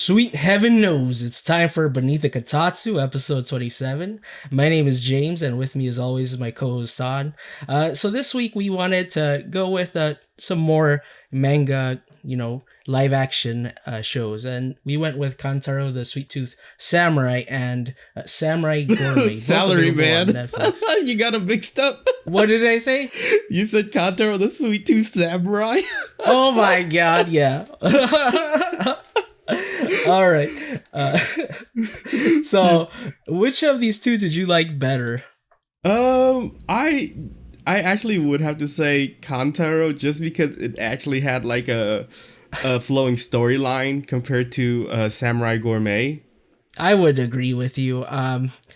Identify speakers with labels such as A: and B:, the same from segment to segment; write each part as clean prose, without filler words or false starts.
A: Sweet heaven knows it's time for Beneath the Kotatsu, episode 27. My name is James, and with me, as always, is my co-host San. So this week we wanted to go with some more manga, live action shows, and we went with Kantaro, the Sweet Tooth Samurai, and Samurai Gourmet.
B: Salary man,
A: Netflix.
B: You got him mixed up.
A: What did I say?
B: You said Kantaro, the Sweet Tooth Samurai.
A: Oh my god, yeah. All right. So, which of these two did you like better?
B: I actually would have to say Kantaro, just because it actually had like a flowing storyline compared to Samurai Gourmet.
A: I would agree with you.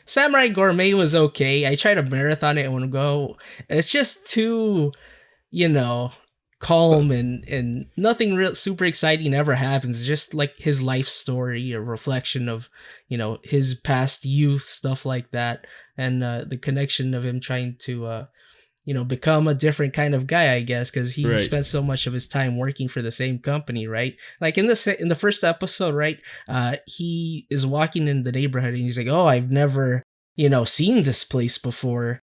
A: Samurai Gourmet was okay. I tried to marathon it in one go. It's just too, calm and nothing real super exciting ever happens. It's just like his life story, a reflection of his past youth, stuff like that, and the connection of him trying to become a different kind of guy, I guess, because he spent so much of his time working for the same company, right? Like in the first episode, right? He is walking in the neighborhood and he's like, "Oh, I've never seen this place before."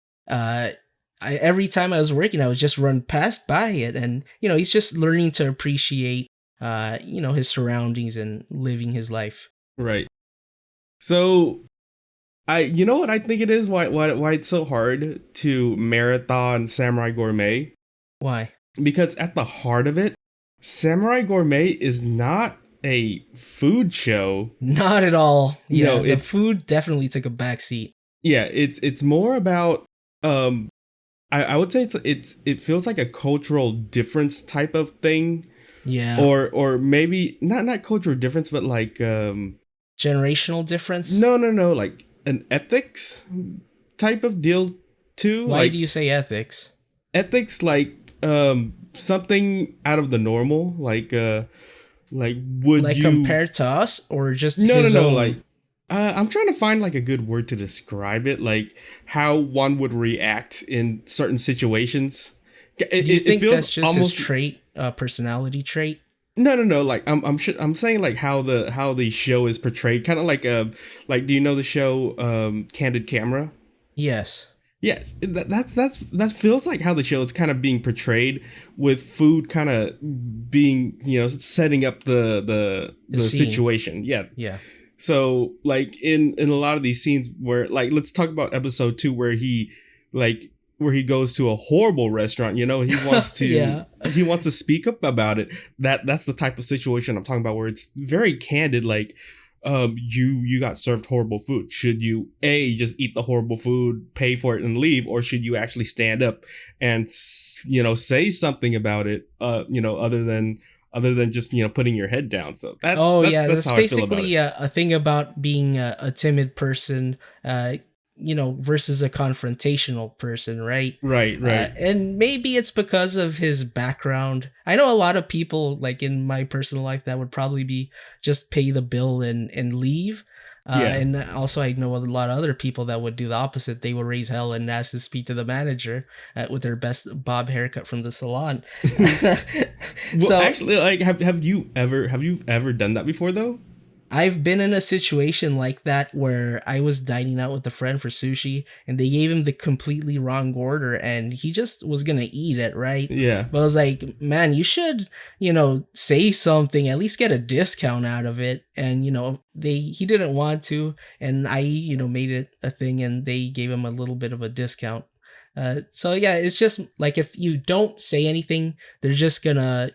A: Every time I was working, I was just run past by it, and he's just learning to appreciate his surroundings and living his life.
B: Right. So you know what I think it is, why it's so hard to marathon Samurai Gourmet?
A: Why?
B: Because at the heart of it, Samurai Gourmet is not a food show.
A: Not at all. Yeah, the food definitely took a backseat.
B: Yeah, it's more about I would say it feels like a cultural difference type of thing.
A: Yeah.
B: Or maybe not cultural difference, but like
A: generational difference?
B: No, like an ethics type of deal too.
A: Why do you say ethics?
B: Ethics, like something out of the normal, like would
A: like
B: you
A: compared to us, or just
B: no
A: own?
B: Like I'm trying to find like a good word to describe it, like how one would react in certain situations.
A: Do you think that's just his trait, personality trait?
B: No. Like I'm saying like how the show is portrayed, kind of like do you know the show Candid Camera?
A: Yes.
B: Yes, that feels like how the show is kind of being portrayed, with food kind of being setting up the situation. Yeah. So like in a lot of these scenes where, like, let's talk about episode 2 where he goes to a horrible restaurant, he wants to he wants to speak up about it. That's the type of situation I'm talking about, where it's very candid, like you got served horrible food. Should you just eat the horrible food, pay for it and leave, or should you actually stand up and say something about it, other than just putting your head down? So that's
A: basically a thing about being a timid person, versus a confrontational person, right?
B: Right.
A: And maybe it's because of his background. I know a lot of people, like in my personal life, that would probably be just pay the bill and leave. And also I know a lot of other people that would do the opposite. They would raise hell and ask to speak to the manager with their best bob haircut from the salon.
B: Well, so actually, like, have you ever done that before though?
A: I've been in a situation like that where I was dining out with a friend for sushi and they gave him the completely wrong order and he just was going to eat it, right?
B: Yeah.
A: But I was like, man, you should, say something, at least get a discount out of it. And, he didn't want to. And I, made it a thing and they gave him a little bit of a discount. So yeah, it's just like, if you don't say anything, they're just gonna,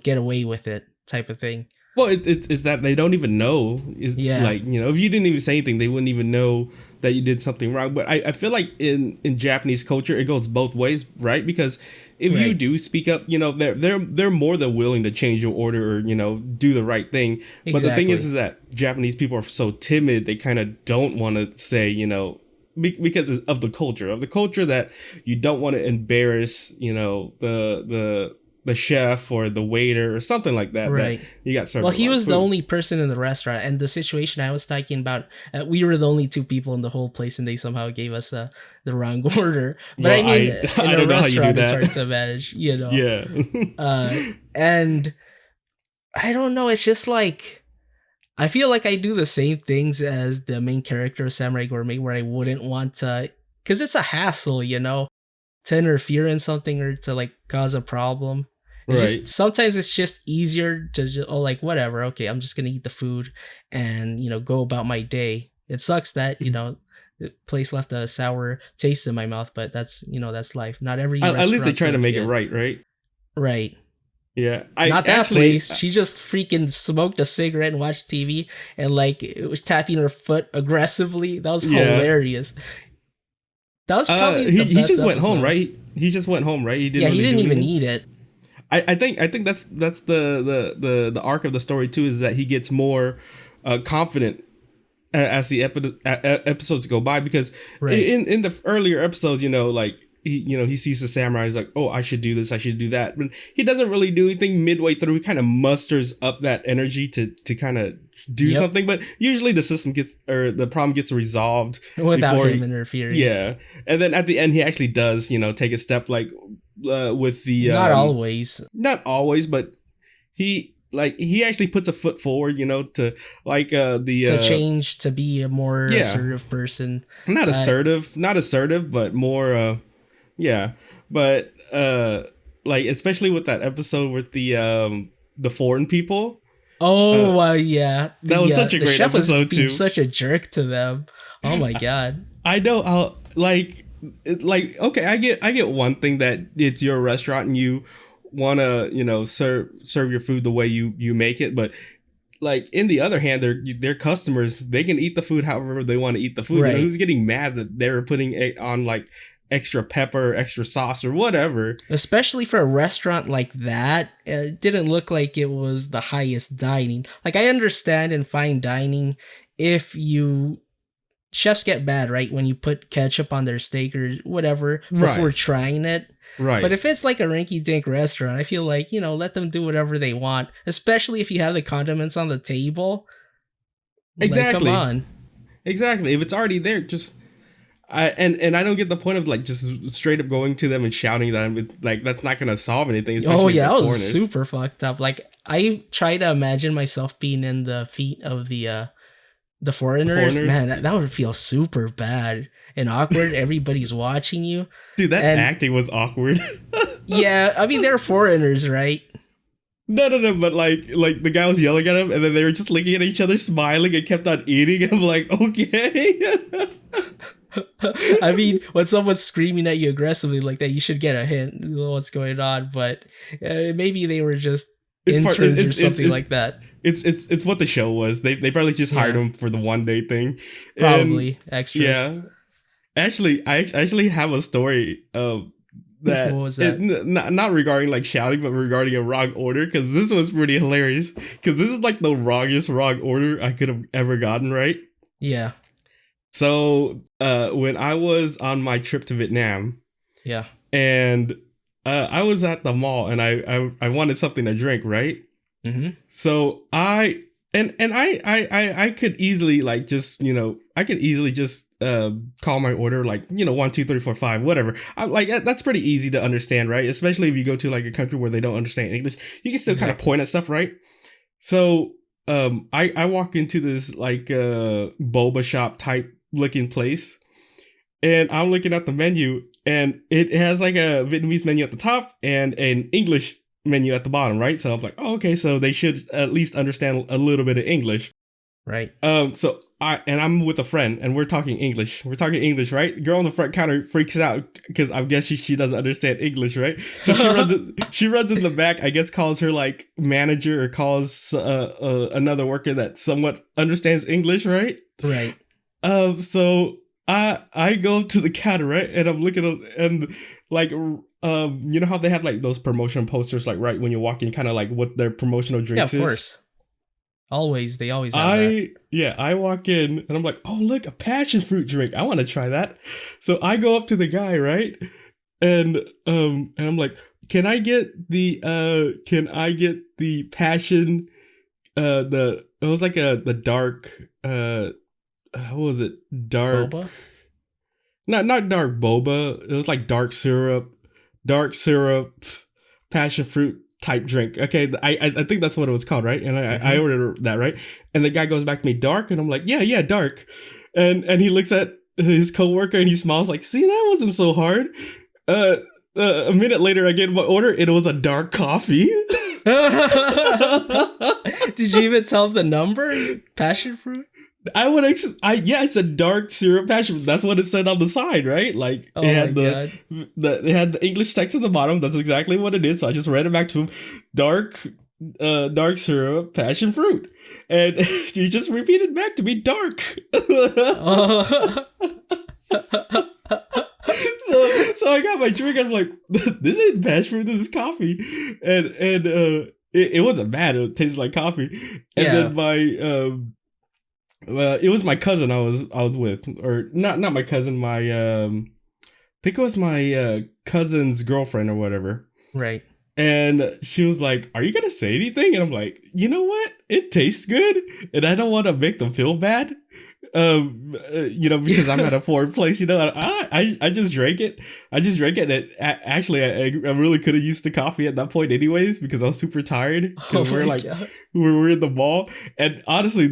A: get away with it type of thing.
B: Well, it's that they don't even know. Like, if you didn't even say anything, they wouldn't even know that you did something wrong. But I feel like in Japanese culture, it goes both ways, right? Because if you do speak up, they're more than willing to change your order or, do the right thing. Exactly. But the thing is that Japanese people are so timid, they kind of don't want to say, because of the culture that you don't want to embarrass, the chef or the waiter or something like that.
A: Right.
B: That you got served.
A: Well, he was the only person in the restaurant, and the situation I was talking about, we were the only two people in the whole place, and they somehow gave us the wrong order. But well, in a restaurant, it's hard to manage,
B: Yeah.
A: And I don't know. It's just like, I feel like I do the same things as the main character of Samurai Gourmet, where I wouldn't want to, because it's a hassle, to interfere in something or to like cause a problem. It's
B: Right.
A: just sometimes it's just easier to just, like, whatever, okay, I'm just gonna eat the food and go about my day. It sucks that the place left a sour taste in my mouth, but that's life. Not every
B: At least they
A: restaurant's
B: try to
A: gonna be
B: make it
A: good.
B: right.
A: Right.
B: Yeah.
A: Not that place. She just freaking smoked a cigarette and watched TV and like it was tapping her foot aggressively. That was hilarious. That was probably the
B: he
A: best
B: just went
A: episode.
B: home, right? He just went home, right? He
A: He didn't even eat it.
B: I think that's the arc of the story too, is that he gets more confident as the episodes go by, because in the earlier episodes, like he sees the samurai, he's like, oh, I should do this, I should do that, but he doesn't really do anything. Midway through, he kind of musters up that energy to kind of do something, but usually the problem gets resolved
A: without him interfering.
B: Yeah, and then at the end, he actually does take a step, like with the
A: not always,
B: but he actually puts a foot forward, to like
A: to change, to be a more assertive person.
B: Not assertive, but more but like especially with that episode with the foreign people.
A: Yeah,
B: that was such a great
A: chef
B: episode
A: was being
B: too.
A: such a jerk to them. Oh my god.
B: I know. Okay, I get one thing, that it's your restaurant and you want to serve your food the way you make it, but like in the other hand, they're customers. They can eat the food however they want to eat the food.
A: Right.
B: Who's getting mad that they're putting it on like extra pepper, extra sauce, or whatever?
A: Especially for a restaurant like that, it didn't look like it was the highest dining. Like, I understand in fine dining if chefs get mad, right, when you put ketchup on their steak or whatever before trying it.
B: Right.
A: But if it's like a rinky-dink restaurant, I feel like, let them do whatever they want, especially if you have the condiments on the table.
B: Exactly.
A: Like, come on.
B: Exactly. If it's already there, just... and I don't get the point of like just straight up going to them and shouting at them. Like, that's not going to solve anything.
A: Oh yeah, that was super fucked up. Like, I try to imagine myself being in the feet of the foreigners. Man, that would feel super bad and awkward. Everybody's watching you.
B: Dude, that acting was awkward.
A: Yeah, I mean, they're foreigners, right?
B: No, but like the guy was yelling at him, and then they were just looking at each other, smiling, and kept on eating. And I'm like, okay.
A: I mean, when someone's screaming at you aggressively like that, you should get a hint of what's going on. But maybe they were just interns or something like that.
B: It's what the show was. They probably just hired him for the one day thing.
A: Probably extras.
B: Yeah. Actually, I actually have a story of that.
A: What was that?
B: Not regarding like shouting, but regarding a wrong order, because this was pretty hilarious. Because this is like the wrong order I could have ever gotten, right?
A: Yeah.
B: So when I was on my trip to Vietnam, and I was at the mall, and I wanted something to drink, right?
A: Mm-hmm.
B: So I could easily like just call my order like 1 2 3 4 5 whatever. That's pretty easy to understand, right? Especially if you go to like a country where they don't understand English, you can still kind of point at stuff, right? So I walk into this like boba shop type looking place, and I'm looking at the menu, and it has like a Vietnamese menu at the top and an English menu at the bottom, right? So I'm like, oh, okay, so they should at least understand a little bit of English,
A: right?
B: So I'm with a friend, and we're talking English, right? Girl on the front counter freaks out because I guess she doesn't understand English, right? So she runs in the back, I guess calls her like manager, or calls another worker that somewhat understands English, right?
A: Right.
B: So I go to the counter, right, and I'm looking at, and like you know how they have like those promotion posters, like right when you walk in, kind of like what their promotional drinks is?
A: Yeah, of course. They always have that.
B: Yeah, I walk in and I'm like, oh look, a passion fruit drink. I want to try that. So I go up to the guy, right? And I'm like, can I get the passion it was like the dark what was it? Dark boba? Not dark boba. It was like dark syrup, passion fruit type drink. Okay, I think that's what it was called, right? And I ordered that, right? And the guy goes back to me, dark, and I'm like, yeah, dark. And he looks at his coworker and he smiles like, see, that wasn't so hard. A minute later, I get my order. It was a dark coffee.
A: Did you even tell the number? Passion fruit?
B: I said dark syrup passion. That's what it said on the side, right? Like it had it had the English text at the bottom. That's exactly what it is. So I just read it back to him. Dark syrup passion fruit, and he just repeated back to me, dark. So I got my drink and I'm like, this isn't passion fruit, this is coffee. And it wasn't bad. It tasted like coffee. And then my it was my cousin I was with, or not my cousin, my I think it was my cousin's girlfriend or whatever.
A: Right.
B: And she was like, are you gonna say anything? And I'm like, you know what? It tastes good, and I don't want to make them feel bad. Because I'm at a foreign place, I just drank it. And actually, I really could have used the coffee at that point anyways, because I was super tired. We were in the mall, and honestly,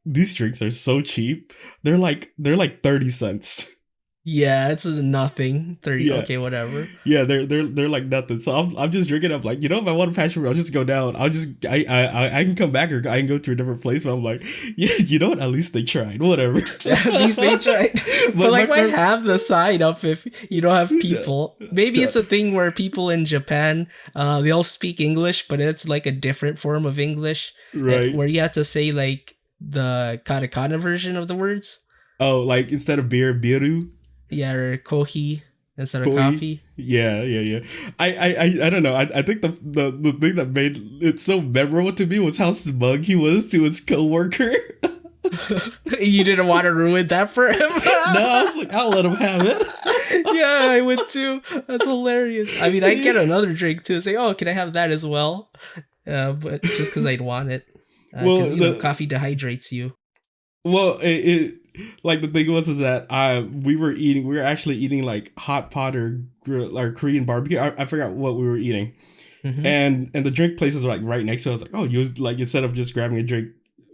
B: these drinks are so cheap. They're like 30 cents.
A: Yeah, it's nothing. 30. Yeah. Okay, whatever.
B: Yeah, they're like nothing. So I'm just drinking. I'm like, if I want a passion fruit, I'll just go down. I can come back, or I can go to a different place. But I'm like, yeah, you know what? At least they tried. Whatever. At least they
A: tried. But like, why have the sign up if you don't have people? Maybe it's a thing where people in Japan, they all speak English, but it's like a different form of English,
B: right?
A: Where you have to say like the katakana version of the words.
B: Oh, like instead of beer, biru.
A: Yeah, or kohi instead of coffee.
B: Yeah. I don't know. I think the thing that made it so memorable to me was how smug he was to his coworker.
A: You didn't want to ruin that for him?
B: No, I was like, I'll let him have it.
A: Yeah, I would too. That's hilarious. I mean, I'd get another drink too and say, oh, can I have that as well? But just because I'd want it. Because coffee dehydrates you.
B: Well, like the thing was is that we were actually eating like hot pot or Korean barbecue. I forgot what we were eating, and the drink places were like right next to us. Like, oh, you was like, instead of just grabbing a drink,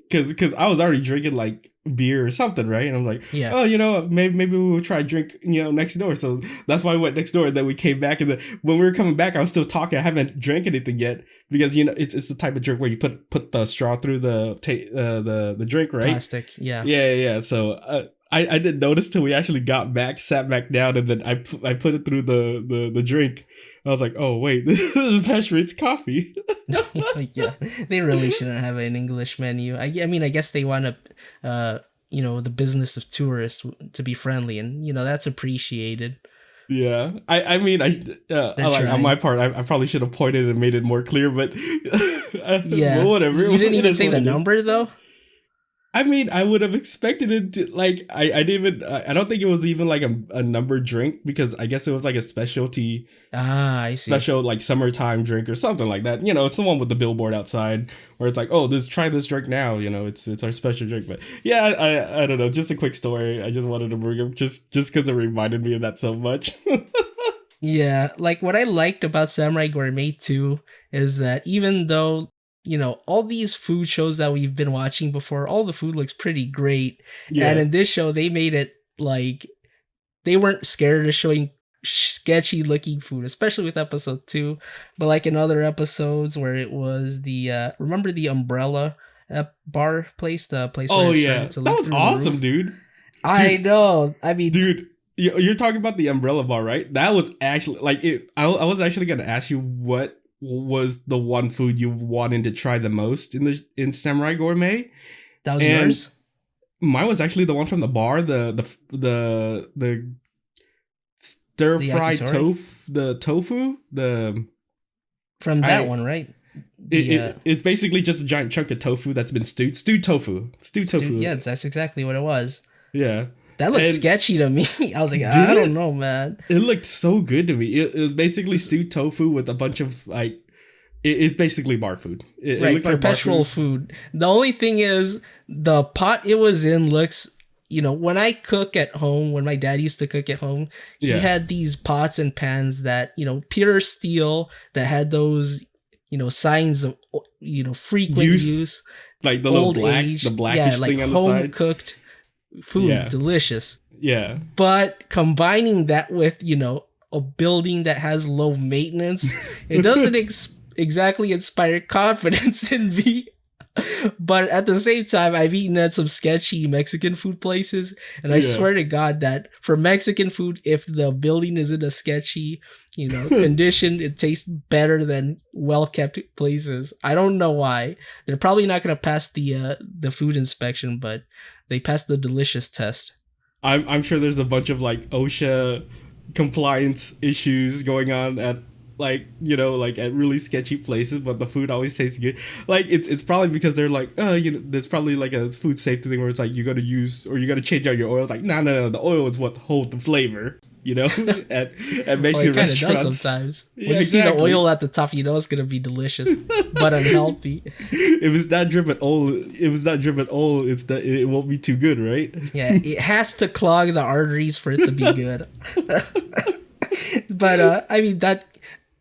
B: because I was already drinking like beer or something, right? And I'm like, oh, maybe we will try drink next door. So that's why we went next door. And then we came back, and then when we were coming back, I was still talking. I haven't drank anything yet, because it's the type of drink where you put the straw through the drink, right?
A: Plastic,
B: yeah. So I didn't notice till we actually got back, sat back down, and then I put it through the drink. I was like, oh wait, this is passion, it's coffee.
A: Yeah, they really shouldn't have an English menu. I mean, I guess they want to, the business of tourists to be friendly, and that's appreciated.
B: Yeah, I mean, on my part, I probably should have pointed and made it more clear, but
A: yeah, whatever. You didn't even say the number though.
B: I mean, I would have expected it to, like, I don't think it was even like a numbered drink, because I guess it was like a specialty.
A: I see.
B: Special like summertime drink or something like that. It's the one with the billboard outside where it's like, oh, try this drink now. It's our special drink. But yeah, I don't know. Just a quick story. I just wanted to bring up just because it reminded me of that so much.
A: Yeah, like what I liked about Samurai Gourmet too is that even though all these food shows that we've been watching before, all the food looks pretty great. Yeah. And in this show, they made it like they weren't scared of showing sketchy looking food, especially with episode 2. But like in other episodes where it was the, remember the umbrella bar place? The place where
B: that was awesome, dude.
A: I know. I mean,
B: dude. You're talking about the umbrella bar, right? That was actually like it. I was actually going to ask you what was the one food you wanted to try the most in Samurai Gourmet.
A: That was yours?
B: Mine was actually the one from the bar, the stir fried tofu,
A: from that one, right?
B: It's basically just a giant chunk of tofu that's been stewed tofu.
A: Yeah, that's exactly what it was.
B: Yeah.
A: That looked sketchy to me. I was like, I don't know, man.
B: It looked so good to me. It was basically stewed tofu with a bunch of like, it's basically bar food.
A: Right, perpetual food. The only thing is, the pot it was in looks, when I cook at home, when my dad used to cook at home, he had these pots and pans that, pure steel that had those, signs of frequent use,
B: like the little
A: age,
B: the blackish thing on the side.
A: Home cooked food, delicious.
B: Yeah.
A: But combining that with a building that has low maintenance, it doesn't exactly inspire confidence in me. But at the same time, I've eaten at some sketchy Mexican food places, and I swear to God that for Mexican food, if the building is in a sketchy, condition, it tastes better than well-kept places. I don't know why. They're probably not going to pass the food inspection, but they passed the delicious test.
B: I'm sure there's a bunch of like OSHA compliance issues going on at like at really sketchy places, but the food always tastes good. Like it's probably because they're like, there's probably like a food safety thing where it's like you got to use or you got to change out your oil. It's like no, the oil is what holds the flavor. At Mexican restaurants.
A: Does sometimes. When you see the oil at the top, it's gonna be delicious, but unhealthy.
B: If it's not dripping oil, it won't be too good, right?
A: Yeah, it has to clog the arteries for it to be good. But I mean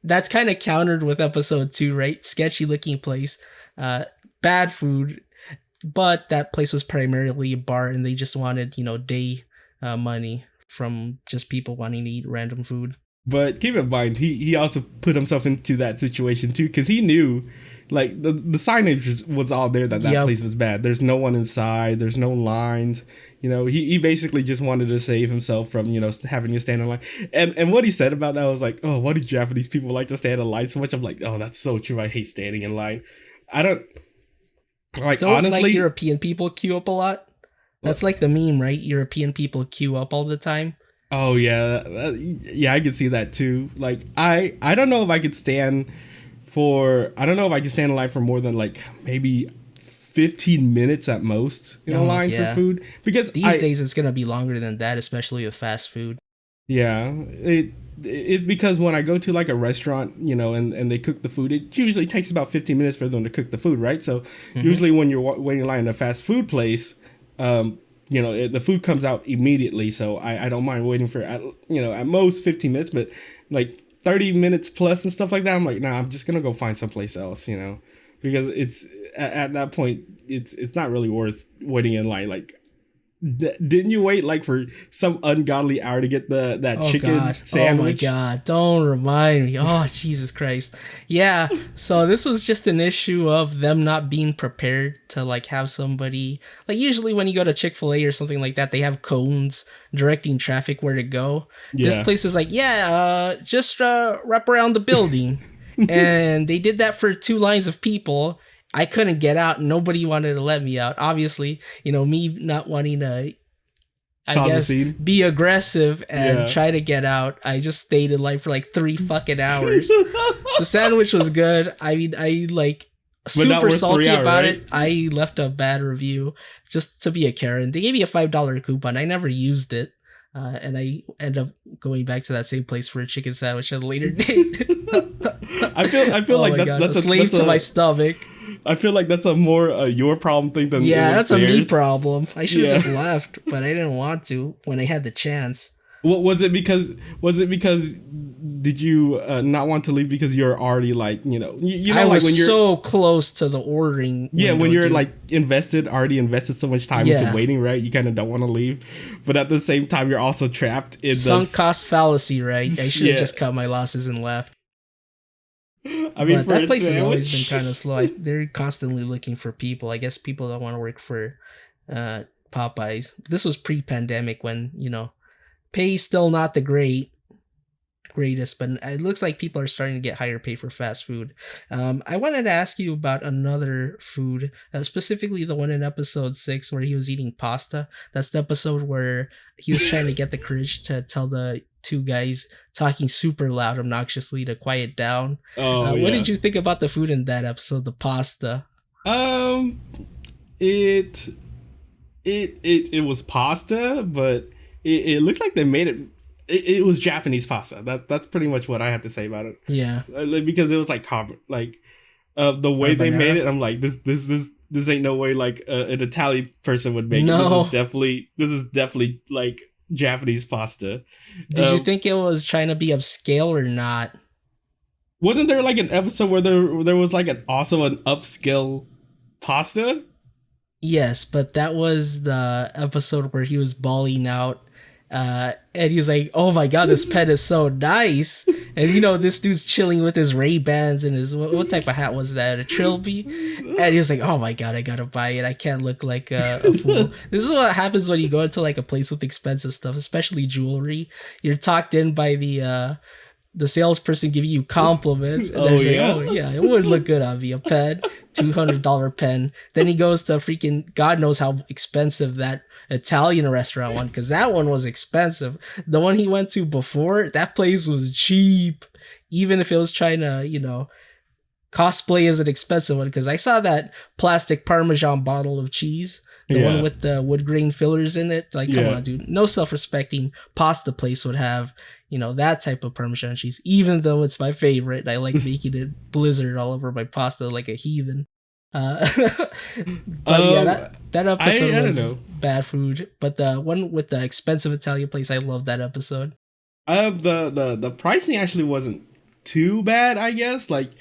A: that's kind of countered with episode 2, right? Sketchy looking place, bad food, but that place was primarily a bar, and they just wanted day money from just people wanting to eat random food.
B: But keep in mind, he also put himself into that situation too, because he knew, like, the signage was all there that place was bad. There's no one inside. There's no lines. He basically just wanted to save himself from, having to stand in line. And what he said about that was like, oh, why do Japanese people like to stand in line so much? I'm like, oh, that's so true. I hate standing in line. I don't honestly,
A: like European people queue up a lot. That's like the meme, right? European people queue up all the time.
B: Oh yeah, I could see that too. Like I don't know if I could stand in line for more than like maybe 15 minutes at most in a line for food, because
A: these days it's gonna be longer than that, especially with fast food.
B: Yeah, it's because when I go to like a restaurant, and they cook the food, it usually takes about 15 minutes for them to cook the food, right? So usually when you're waiting in line in a fast food place, the food comes out immediately, so I don't mind waiting for at most 15 minutes, but like 30 minutes plus and stuff like that, I'm like, nah, I'm just gonna go find someplace else, because it's at that point it's not really worth waiting in line. Like, didn't you wait like for some ungodly hour to get that chicken sandwich?
A: Oh my God, don't remind me. Oh, Jesus Christ. Yeah, so this was just an issue of them not being prepared to like have somebody, like usually when you go to Chick-fil-A or something like that, they have cones directing traffic where to go. Yeah. This place is like, just wrap around the building. And they did that for 2 lines of people. I couldn't get out. Nobody wanted to let me out. Obviously, me not wanting to, be aggressive and try to get out. I just stayed in line for like 3 fucking hours. The sandwich was good. I mean, I like super salty about it. I left a bad review just to be a Karen. They gave me a $5 coupon. I never used it. And I end up going back to that same place for a chicken sandwich at a later date.
B: I feel like that's a
A: slave to my stomach.
B: I feel like that's a more your problem thing than
A: that's theirs. A me problem. I should have just left, but I didn't want to when I had the chance.
B: What was it because did you not want to leave because you're already like
A: I was when you're so close to the ordering.
B: Yeah, when you're like already invested so much time into waiting, right? You kind of don't want to leave, but at the same time you're also trapped in
A: sunk cost fallacy, right? I should have just cut my losses and left.
B: I mean,
A: that place has always been kind of slow. They're constantly looking for people. I guess people don't want to work for Popeyes. This was pre-pandemic when pay's still not the greatest, but it looks like people are starting to get higher pay for fast food. I wanted to ask you about another food, specifically the one in episode 6 where he was eating pasta. That's the episode where he was trying to get the courage to tell the 2 guys talking super loud obnoxiously to quiet down. What did you think about the food in that episode, the pasta?
B: It was pasta, but it looked like they made it. It was Japanese pasta. That's pretty much what I have to say about it.
A: Yeah,
B: because it was like the way they made it. I'm like, this ain't no way like an Italian person would make it. This is definitely like Japanese pasta.
A: Did you think it was trying to be upscale or not?
B: Wasn't there like an episode where there was like also an upscale pasta?
A: Yes, but that was the episode where he was bawling out. And he was like, "Oh my god, this pen is so nice!" And this dude's chilling with his Ray-Bans and his what type of hat was that? A trilby? And he was like, "Oh my god, I gotta buy it. I can't look like a fool." This is what happens when you go into like a place with expensive stuff, especially jewelry. You're talked in by the salesperson giving you compliments, and they're like, "Oh yeah, it would look good on me. A pen, $200 pen." Then he goes to freaking God knows how expensive that Italian restaurant one, because that one was expensive. The one he went to before, that place was cheap, even if it was trying to cosplay as an expensive one. Because I saw that plastic Parmesan bottle of cheese, the one with the wood grain fillers in it. Like, come on, dude. No self-respecting pasta place would have that type of Parmesan cheese, even though it's my favorite. I like making it blizzard all over my pasta like a heathen. But that episode was bad food. But the one with the expensive Italian place, I love that episode.
B: The pricing actually wasn't too bad, I guess. Like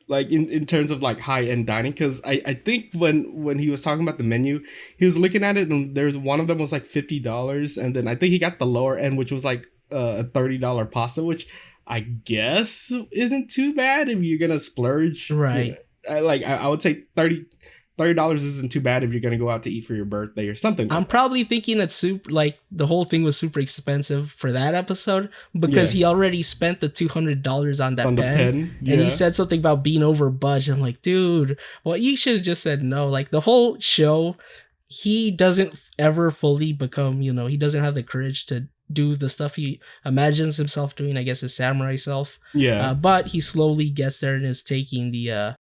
B: in terms of like high end dining, because I think when he was talking about the menu, he was looking at it and there's one of them was like $50, and then I think he got the lower end, which was like a $30 pasta, which I guess isn't too bad if you're gonna splurge,
A: right?
B: I would say $30 isn't too bad if you're gonna go out to eat for your birthday or something.
A: I'm probably thinking that the whole thing was super expensive for that episode because he already spent the $200 on that pen. And he said something about being over budget. I'm like, dude, well, you should have just said no. Like the whole show, he doesn't ever fully become, he doesn't have the courage to do the stuff he imagines himself doing, I guess his samurai self. But he slowly gets there and is taking the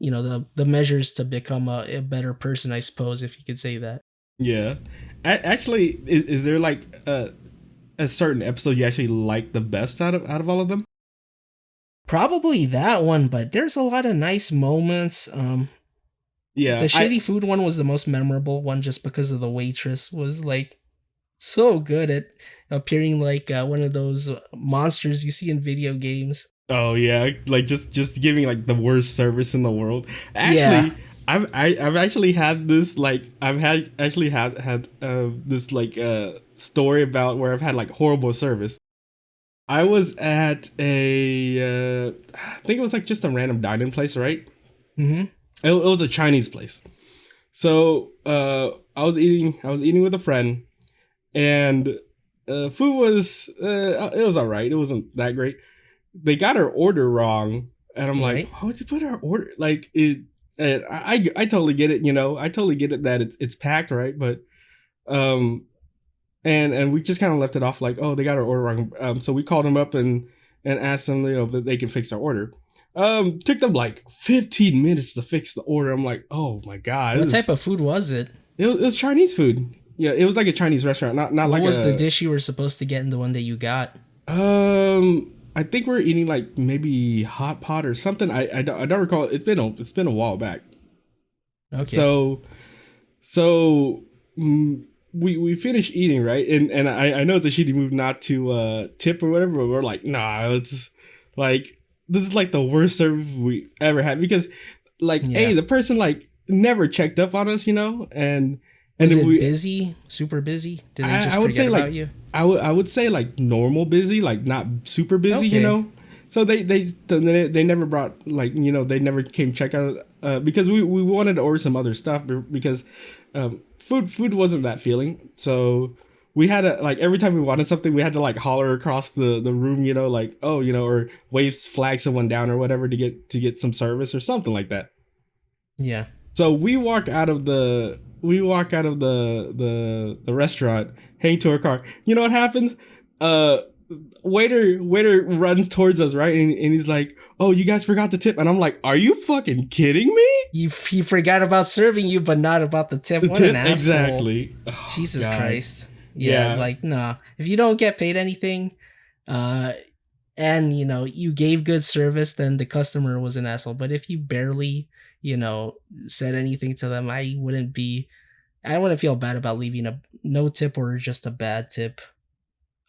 A: the measures to become a better person, I suppose, if you could say that.
B: Yeah. Actually, is there like a certain episode you actually like the best out of all of them?
A: Probably that one, but there's a lot of nice moments. The shitty food one was the most memorable one, just because of the waitress was like so good at appearing like one of those monsters you see in video games.
B: Oh yeah, like just giving like the worst service in the world. Actually, I've actually had this like had this like story about where I've had like horrible service. I was at a I think it was like just a random dining place, right?
A: Mm-hmm.
B: It was a Chinese place. So I was eating with a friend, and food was it was alright. It wasn't that great. They got our order wrong, and I'm like, "Why would you put our order like it?" And I totally get it, I totally get it that it's packed, right? But and we just kind of left it off like, "Oh, they got our order wrong." So we called them up and asked them, that they can fix our order. Took them like 15 minutes to fix the order. I'm like, "Oh my god!"
A: What type of food was it?
B: It was Chinese food. Yeah, it was like a Chinese restaurant, not
A: what
B: like.
A: What was the dish you were supposed to get in the one that you got?
B: I think we're eating like maybe hot pot or something. I don't recall. It's been a while back.
A: Okay.
B: So we finished eating, right? And I know it's a shitty move not to tip or whatever, but we're like, nah, it's like this is like the worst service we ever had, because like the person like never checked up on us, and
A: was it busy? Super busy? Did they just forget about you?
B: I would say like normal busy, like not super busy, So they never brought like they never came check out because we wanted to order some other stuff because food wasn't that feeling. So we had to like every time we wanted something we had to like holler across the room, like or wave flag someone down or whatever to get some service or something like that.
A: Yeah.
B: So we walk out of the restaurant, heading to our car. You know what happens? Waiter runs towards us, right? And he's like, "Oh, you guys forgot to tip." And I'm like, "Are you fucking kidding me?"
A: He forgot about serving you, but not about the tip. What an asshole.
B: Exactly. Oh,
A: Jesus Christ. Yeah, like, nah. If you don't get paid anything, and you gave good service, then the customer was an asshole. But if you barely said anything to them, I wouldn't feel bad about leaving a no tip or just a bad tip.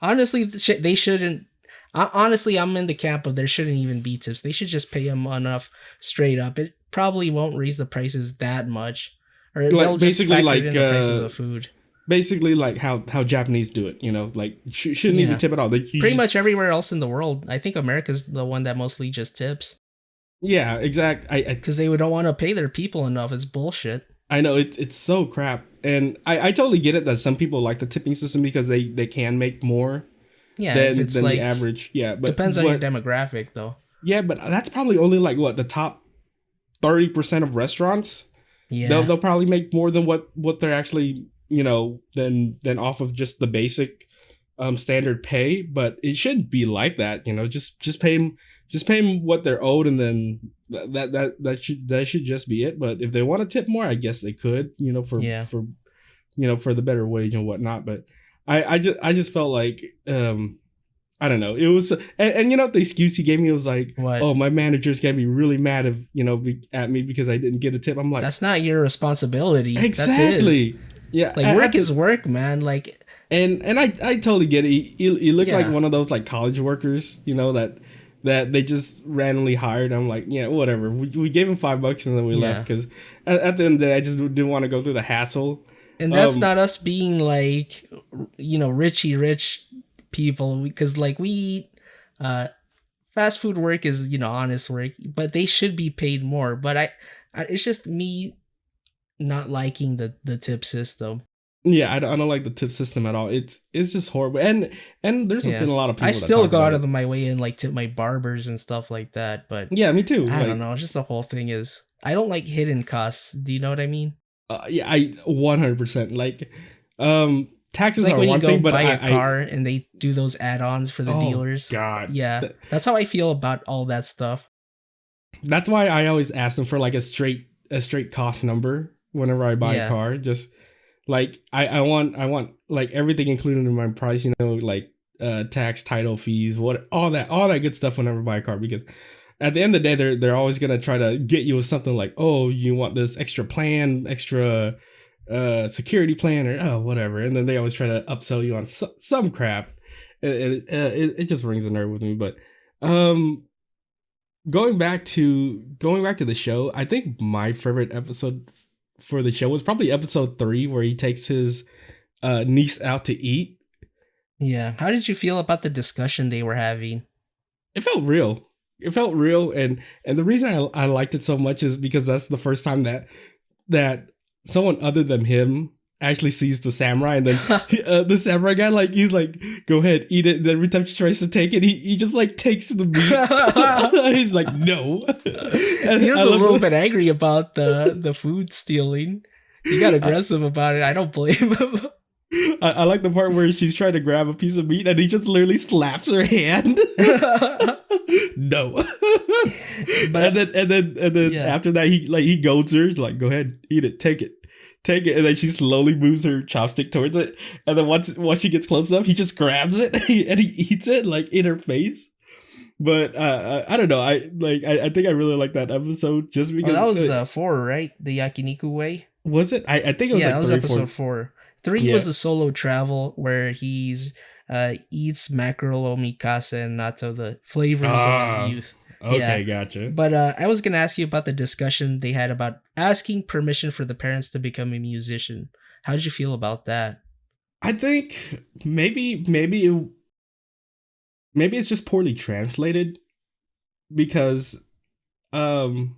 A: Honestly, they shouldn't. Honestly, I'm in the camp of there shouldn't even be tips. They should just pay them enough straight up. It probably won't raise the prices that much, or they'll just factor it in the price of the food.
B: Basically, like how Japanese do it, like shouldn't even tip at all.
A: Pretty much everywhere else in the world. I think America's the one that mostly just tips.
B: Yeah, exactly.
A: Because they don't want to pay their people enough. It's bullshit.
B: I know it's so crap, and I totally get it that some people like the tipping system because they can make more.
A: Yeah,
B: than the average. Yeah, but
A: depends on your demographic, though.
B: Yeah, but that's probably only like what the top 30% of restaurants. Yeah, they'll probably make more than what they're actually than off of just the basic standard pay. But it shouldn't be like that. Just pay them what they're owed, and then that should just be it. But if they want to tip more, I guess they could. For the better wage and whatnot. But I just felt like I don't know. It was and the excuse he gave me was like, what? Oh, my manager's gonna be really mad at me because I didn't get a tip. I'm like,
A: that's not your responsibility.
B: Exactly.
A: That's his. Yeah. Like work is work, man. Like
B: and I totally get it. He looked like one of those like college workers, that they just randomly hired. I'm like, yeah, whatever. We gave him $5 and then we left because at the end of the day I just didn't want to go through the hassle.
A: And that's not us being like, richy rich people, because like we eat, fast food work is, honest work, but they should be paid more. But I it's just me not liking the tip system.
B: Yeah, I don't like the tip system at all. It's just horrible. And there's been a lot of people.
A: I still go out of my way and like tip my barbers and stuff like that. But
B: yeah, me too.
A: I don't know. Just the whole thing is, I don't like hidden costs. Do you know what I mean?
B: Yeah, I 100% like taxes
A: like
B: are
A: when
B: one
A: you go
B: thing, but
A: buy a car and they do those add-ons for the dealers.
B: God,
A: yeah, that's how I feel about all that stuff.
B: That's why I always ask them for like a straight cost number whenever I buy a car. Just like I want like everything included in my price. Like tax, title, fees, all that good stuff whenever I buy a car, because at the end of the day, they're always gonna try to get you with something like, oh, you want this extra plan, extra security plan, or whatever, and then they always try to upsell you on some crap. It just rings a nerve with me. But going back to the show, I think my favorite episode for the show was probably episode 3, where he takes his niece out to eat.
A: Yeah, how did you feel about the discussion they were having?
B: It felt real. And the reason I liked it so much is because that's the first time that someone other than him actually sees the samurai, and then the samurai guy, like, he's like, go ahead, eat it, and every time she tries to take it, he just like takes the meat. He's like, no.
A: And he was a little bit angry about the food stealing. He got aggressive about it. I don't blame him.
B: I like the part where she's trying to grab a piece of meat and he just literally slaps her hand. No. But and then after that he goads her, like, go ahead, eat it, take it, and then she slowly moves her chopstick towards it, and then once she gets close enough, he just grabs it and he eats it like in her face. But I don't know, I think I really like that episode just because
A: that was 4, right? The yakiniku way.
B: Was it? I think it was.
A: Yeah, like, that was episode 4. 3 was the solo travel where he's eats mackerel, omikase, and natto, the flavors of his youth.
B: Okay, gotcha.
A: But I was going to ask you about the discussion they had about asking permission for the parents to become a musician. How did you feel about that?
B: I think maybe it's just poorly translated, because you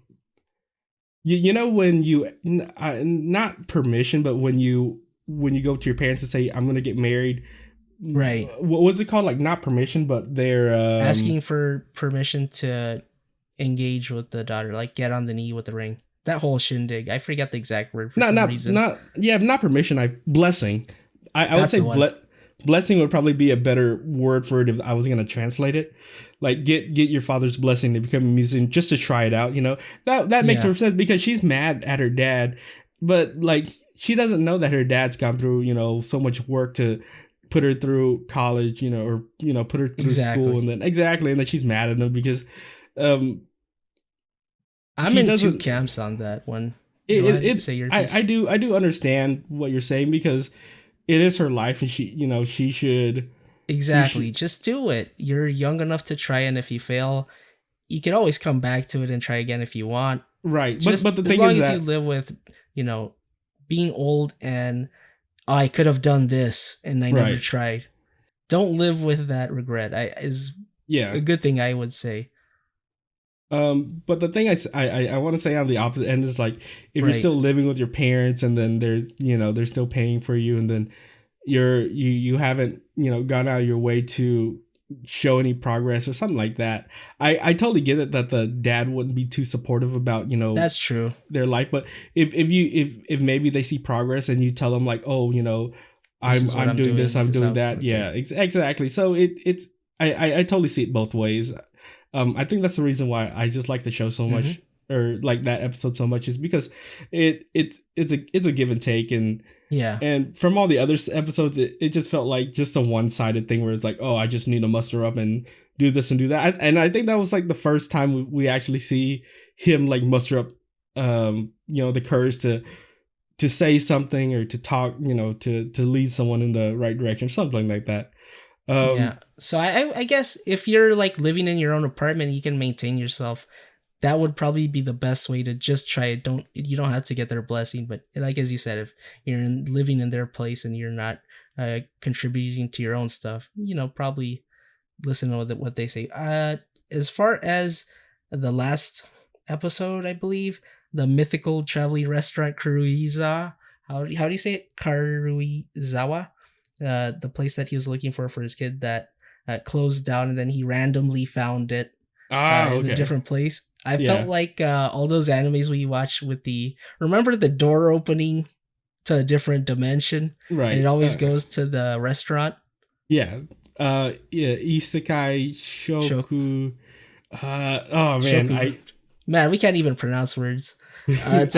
B: know, when you not permission, but when you go to your parents and say, I'm gonna get married,
A: right?
B: What was it called? Like, not permission, but they're
A: asking for permission to engage with the daughter, like get on the knee with the ring. That whole shindig. I forget the exact word for some reason.
B: Not permission. Blessing. I would say blessing would probably be a better word for it if I was gonna translate it. Like, get your father's blessing to become a musician, just to try it out. That makes more sense, because she's mad at her dad, but like, she doesn't know that her dad's gone through, so much work to put her through college, or put her through school, and then she's mad at him because I'm
A: in 2 camps on that one.
B: I do understand what you're saying, because it is her life, and she should
A: Exactly. Just do it. You're young enough to try, and if you fail, you can always come back to it and try again if you want.
B: Right.
A: But the thing is, as long as you live with, being old and I could have done this and I never tried. Don't live with that regret. Is a good thing, I would say.
B: But the thing I want to say on the opposite end is like, if you're still living with your parents and then they're still paying for you, and then you haven't gone out of your way to show any progress or something like that. I totally get it that the dad wouldn't be too supportive about
A: that's true,
B: their life, but if maybe they see progress and you tell them like, oh, I'm doing this, I'm doing that, exactly. So it's I totally see it both ways. I think that's the reason why I just like the show so much, or like that episode so much, is because it's a give and take, and from all the other episodes, it just felt like just a one-sided thing where it's like, oh, I just need to muster up and do this and do that. And I think that was like the first time we actually see him like muster up the courage to say something or to talk, to lead someone in the right direction, something like that.
A: So I guess if you're like living in your own apartment, you can maintain yourself. That would probably be the best way to just try it. You don't have to get their blessing, but like as you said, if you're living in their place and you're not contributing to your own stuff, probably listen to what they say. As far as the last episode, I believe the mythical traveling restaurant Kuruiza. How do you say it? Karuizawa. The place that he was looking for his kid that closed down, and then he randomly found it in a different place. I felt like all those animes we watch with remember the door opening to a different dimension, right? And it always goes to the restaurant.
B: Isekai Shoku. Oh man,
A: Shoku. Man, we can't even pronounce words.
B: I'm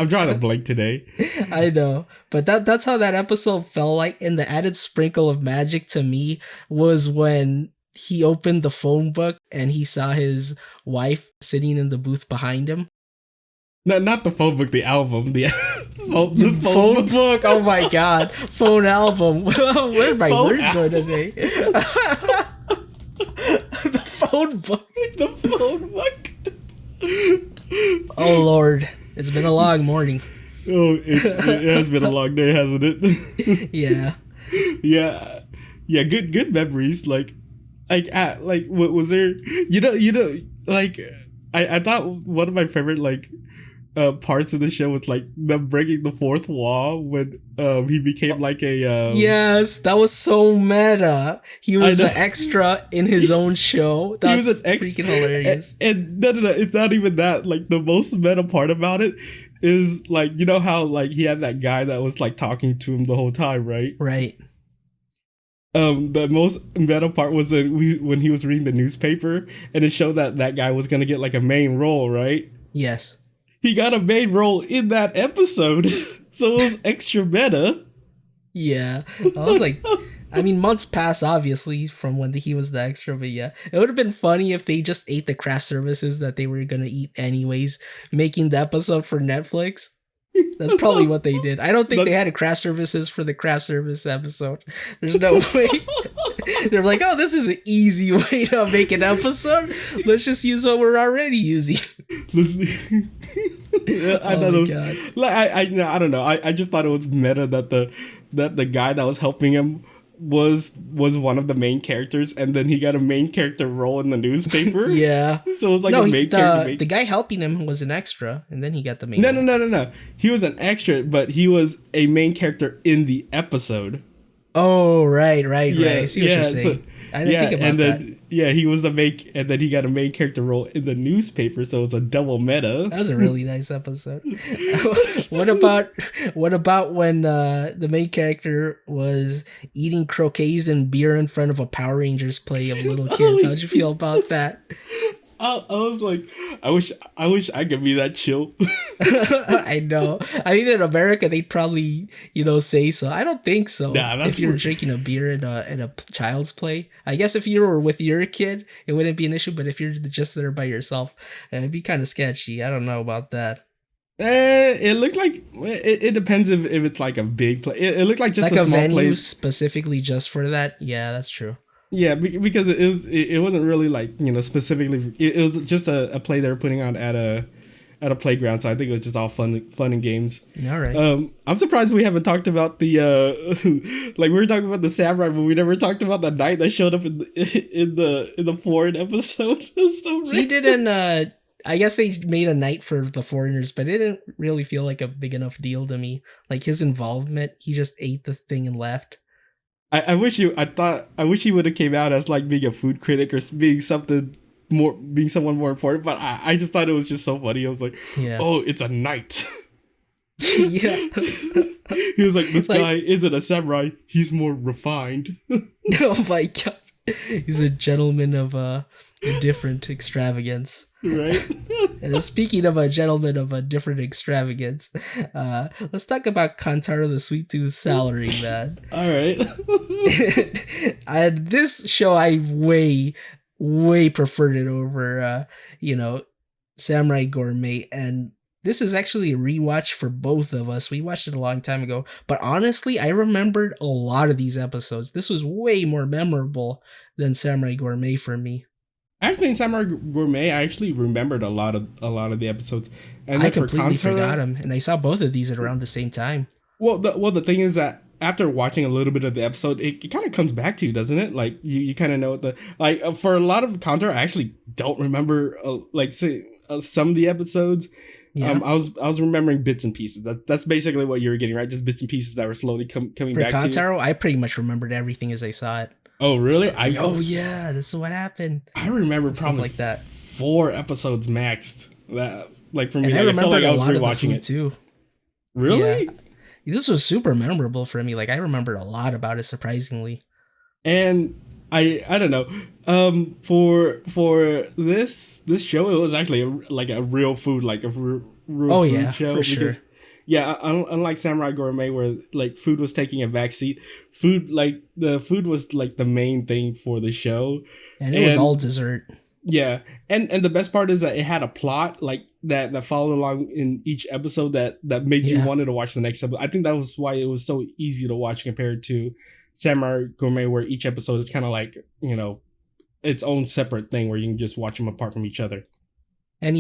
B: drawing a blank today.
A: I know, but that's how that episode felt like. And the added sprinkle of magic to me was when he opened the phone book and he saw his wife sitting in the booth behind him.
B: No, not the phone book, the album. The
A: phone book. Oh my god, phone album. Where are my words going today? The phone book.
B: The phone book.
A: Oh Lord, it's been a long morning.
B: Oh, it has been a long day, hasn't it?
A: Yeah.
B: Good memories. Like what was there? Like I thought one of my favorite parts of the show was like them breaking the fourth wall when he became like a
A: yes, that was so meta. He was an extra in his own show. That was freaking hilarious.
B: And no, it's not even that. Like the most meta part about it is like, how like he had that guy that was like talking to him the whole time, right?
A: Right.
B: The most meta part was when he was reading the newspaper and it showed that guy was gonna get like a main role, right?
A: Yes.
B: He got a main role in that episode, so it was extra meta.
A: Yeah, I was like, I mean, months passed obviously from when he was the extra, but yeah, it would have been funny if they just ate the craft services that they were gonna eat anyways, making the episode for Netflix. That's probably what they did. I don't think they had a craft services for the craft service episode. There's no way. They're like, oh, this is an easy way to make an episode. Let's just use what we're already using.
B: I thought it was like I don't know. I just thought it was meta that the guy that was helping him was one of the main characters, and then he got a main character role in the newspaper.
A: Yeah.
B: So it was like a main character.
A: The guy helping him was an extra, and then he got the main.
B: No. He was an extra, but he was a main character in the episode.
A: Oh, right. I see what you're saying. I didn't think about that.
B: Yeah, he was the main, and then he got a main character role in the newspaper, so it's a double meta.
A: That was a really nice episode. What about when the main character was eating croquets and beer in front of a Power Rangers play of little kids? How'd you feel about that?
B: I was like, I wish I could be that chill.
A: I know. I mean, in America, they'd probably, say so. I don't think so. Nah, if you're drinking a beer in a child's play, I guess if you were with your kid, it wouldn't be an issue. But if you're just there by yourself, it'd be kind of sketchy. I don't know about that.
B: It looked like it depends if it's like a big play. It looked like just
A: like
B: a
A: a
B: small
A: venue
B: place
A: specifically just for that. Yeah, that's true.
B: Yeah, because it wasn't really like specifically. It was just a play they were putting on at a playground. So I think it was just all fun and games.
A: All right.
B: I'm surprised we haven't talked about the like we were talking about the samurai, but we never talked about the knight that showed up in the foreign episode. It was so random.
A: He didn't. I guess they made a knight for the foreigners, but it didn't really feel like a big enough deal to me. Like his involvement, he just ate the thing and left.
B: I wish he would have came out as like being a food critic or being someone more important. But I just thought it was just so funny. I was like,
A: yeah.
B: Oh, it's a knight.
A: Yeah.
B: He was like, this guy isn't a samurai. He's more refined.
A: Oh my god. He's a gentleman of a different extravagance.
B: Right.
A: And speaking of a gentleman of a different extravagance, let's talk about Kantaro the Sweet Tooth salary man.
B: All right.
A: This show I way preferred it over Samurai Gourmet, and this is actually a rewatch for both of us. We watched it a long time ago, but honestly, I remembered a lot of these episodes. This was way more memorable than Samurai Gourmet for me.
B: Actually, in Samurai Gourmet, I actually remembered a lot of the episodes,
A: and I completely forgot them. And I saw both of these at around the same time.
B: Well, the thing is that after watching a little bit of the episode, it kind of comes back to you, doesn't it? Like you kind of know what for a lot of Kantaro, I actually don't remember some of the episodes. Yeah. I was remembering bits and pieces. That's basically what you were getting, right? Just bits and pieces that were slowly coming back
A: to you. For Kantaro, I pretty much remembered everything as I saw it.
B: Oh, really?
A: Oh, yeah, this is what happened.
B: I remember probably like that 4 episodes maxed. That for me,
A: and I remember like I was rewatching
B: it
A: too.
B: Really?
A: Yeah. This was super memorable for me. Like I remembered a lot about it, surprisingly.
B: And I don't know. For this show, it was actually a real food, like a real food show.
A: For sure.
B: Yeah, unlike Samurai Gourmet, where like food was taking a backseat, the food was like the main thing for the show,
A: and it was all dessert.
B: Yeah, and the best part is that it had a plot like that followed along in each episode that made you wanted to watch the next episode. I think that was why it was so easy to watch compared to Samurai Gourmet, where each episode is kind of like its own separate thing where you can just watch them apart from each other.
A: And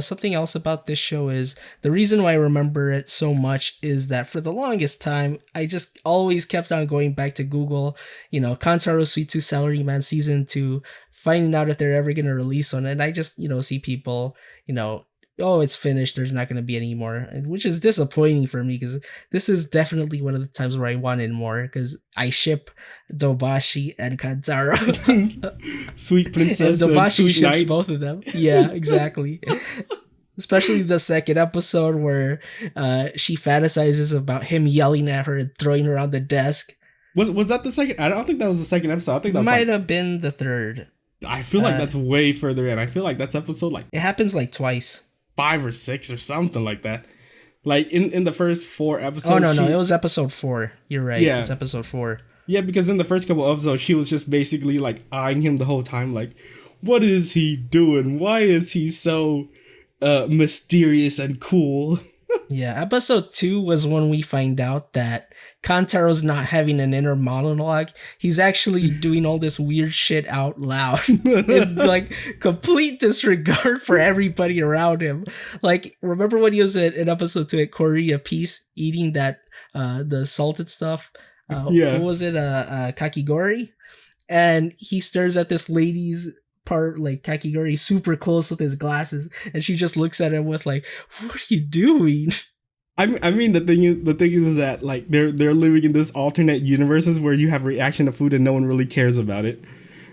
A: something else about this show is the reason why I remember it so much is that for the longest time, I just always kept on going back to Google, Kantaro Sweet Tooth Salaryman Season 2, finding out if they're ever going to release one. And I just, see people, oh, it's finished. There's not going to be any more, which is disappointing for me because this is definitely one of the times where I wanted more because I ship Dobashi and Kantaro.
B: Sweet Princess
A: and Dobashi
B: Sweet
A: ships
B: Knight.
A: Both of them. Yeah, exactly. Especially the second episode where she fantasizes about him yelling at her and throwing her on the desk.
B: Was that the second? I don't think that was the second episode. I think that
A: might have been the third.
B: I feel like that's way further in. I feel like that's episode
A: it happens like twice.
B: 5 or 6 or something like that. Like in the first 4 episodes.
A: Oh no, it was episode 4. You're right. Yeah. It's episode 4.
B: Yeah, because in the first couple episodes, she was just basically like eyeing him the whole time. Like, what is he doing? Why is he so mysterious and cool?
A: Yeah, episode 2 was when we find out that Kantaro's not having an inner monologue. He's actually doing all this weird shit out loud. In, like, complete disregard for everybody around him. Like, remember when he was in episode 2 at Korea Peace eating that, the salted stuff? What was it? Kakigori? And he stares at this lady's part, like Kakigori, super close with his glasses, and she just looks at him with like, "What are you doing?"
B: I mean, the thing is that like they're living in this alternate universes where you have reaction to food and no one really cares about it.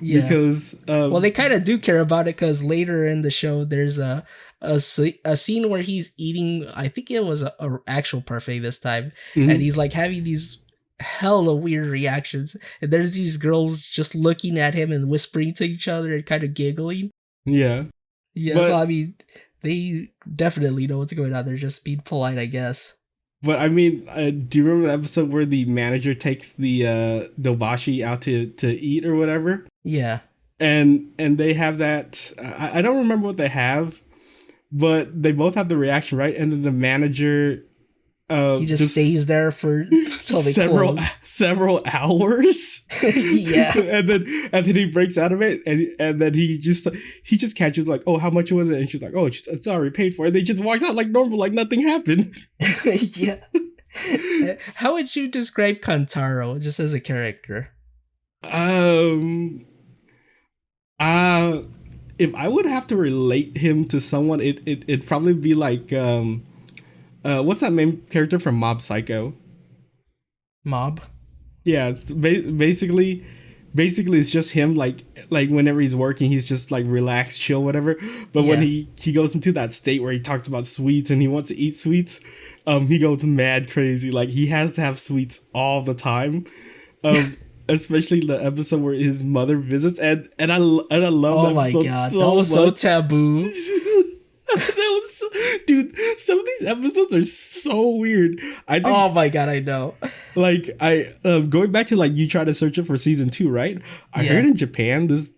B: Yeah. Because
A: well, they kind of do care about it because later in the show there's a scene where he's eating. I think it was a actual parfait this time, and he's like having these hella weird reactions, and there's these girls just looking at him and whispering to each other and kind of giggling.
B: Yeah
A: but, so I mean, they definitely know what's going on. They're just being polite, I guess.
B: But I mean, do you remember the episode where the manager takes the Dobashi out to eat or whatever?
A: Yeah.
B: And they have that I don't remember what they have, but they both have the reaction, right? And then the manager
A: he just stays there for until they close.
B: Several hours.
A: Yeah.
B: and then he breaks out of it, and then he just catches like, oh, how much was it? And she's like, oh, it's already paid for. And they just walks out like normal, like nothing happened.
A: Yeah. How would you describe Kantaro just as a character?
B: If I would have to relate him to someone, it'd probably be like what's that main character from Mob Psycho?
A: Mob?
B: Yeah, it's basically it's just him, like whenever he's working, he's just like relaxed, chill, whatever. But when he goes into that state where he talks about sweets and he wants to eat sweets, he goes mad crazy. Like he has to have sweets all the time. Especially the episode where his mother visits, and I love that episode.
A: Oh my god, that was so taboo.
B: That was dude. Some of these episodes are so weird. I think,
A: oh my god, I know.
B: Like going back to like you try to search it for season 2, right? I heard in Japan this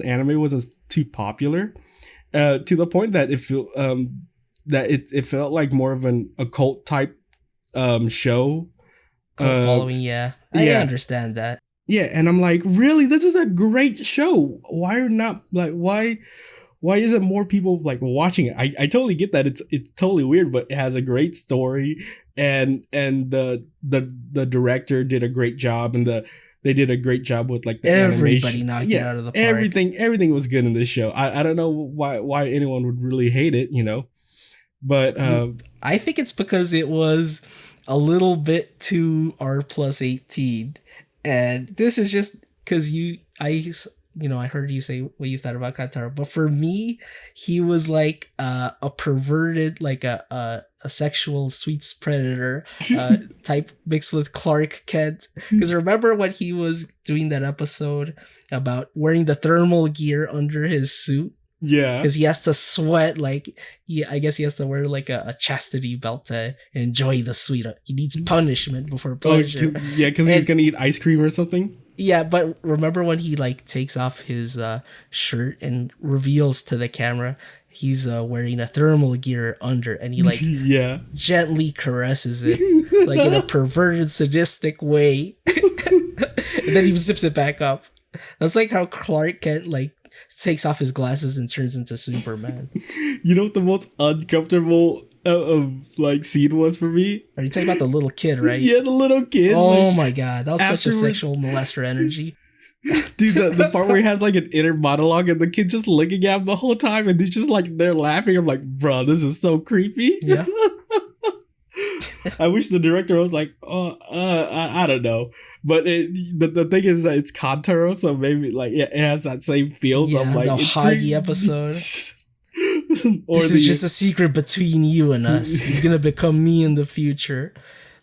B: anime wasn't too popular, to the point that it felt like more of an occult type show.
A: Following, yeah. I understand that.
B: Yeah, and I'm like, really, this is a great show. Why are not like why isn't more people like watching it? I totally get that it's totally weird, but it has a great story, and the director did a great job, and they did a great job with like the
A: everybody
B: animation.
A: knocked it out of the park.
B: Everything was good in this show. I don't know why anyone would really hate it, but
A: I think it's because it was a little bit too R+18, and this is just because I heard you say what you thought about Kantaro, but for me, he was like a perverted, like a sexual sweets predator type mixed with Clark Kent. Because remember when he was doing that episode about wearing the thermal gear under his suit?
B: Yeah,
A: because he has to sweat, like I guess he has to wear like a chastity belt to enjoy the sweet. He needs punishment before pleasure.
B: Yeah, because he's gonna eat ice cream or something.
A: Yeah, but remember when he like takes off his shirt and reveals to the camera he's wearing a thermal gear under, and he like gently caresses it like in a perverted, sadistic way, and then he zips it back up. That's like how Clark Kent like takes off his glasses and turns into Superman.
B: You know what the most uncomfortable like scene was for me?
A: Are you talking about the little kid, right?
B: Yeah, the little kid.
A: Oh my god, that was such a sexual molester energy.
B: Dude, the part where he has like an inner monologue and the kid's just looking at him the whole time and he's just like they're laughing. I'm like, bro, this is so creepy.
A: Yeah.
B: I wish the director was like, I don't know. But the thing is that it's Kantaro, so maybe like it has that same feel. So I'm like,
A: the Hagi episode. This is just a secret between you and us. He's gonna become me in the future.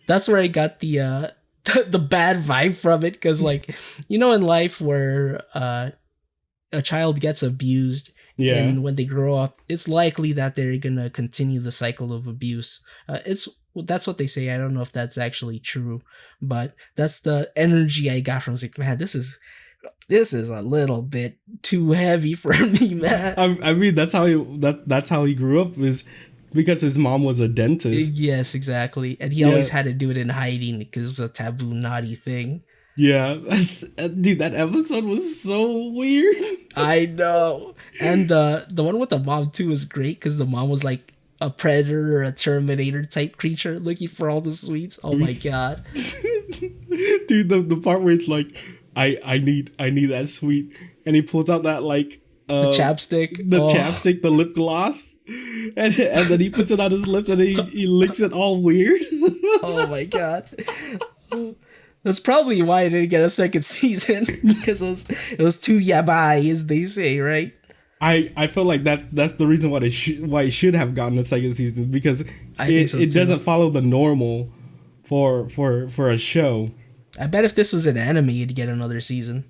A: That's where I got the bad vibe from it, because like in life where a child gets abused, and when they grow up, it's likely that they're gonna continue the cycle of abuse. That's what they say. I don't know if that's actually true, but that's the energy I got from. I was like, man, this is a little bit too heavy for me, man.
B: I mean, that's how he grew up, is because his mom was a dentist.
A: Yes, exactly, and he always had to do it in hiding because it was a taboo, naughty thing.
B: Yeah, dude, that episode was so weird.
A: I know, and the one with the mom too is great because the mom was like a predator or a Terminator type creature looking for all the sweets. Oh my god.
B: Dude, the part where it's like, I need that sweet, and he pulls out that like
A: the chapstick,
B: the lip gloss, and then he puts it on his lips and he licks it all weird.
A: Oh my god. That's probably why I didn't get a second season, because it was too yabai, as they say, right?
B: I feel like that's the reason why it should have gotten a second season, because it doesn't follow the normal for a show.
A: I bet if this was an anime, you'd get another season.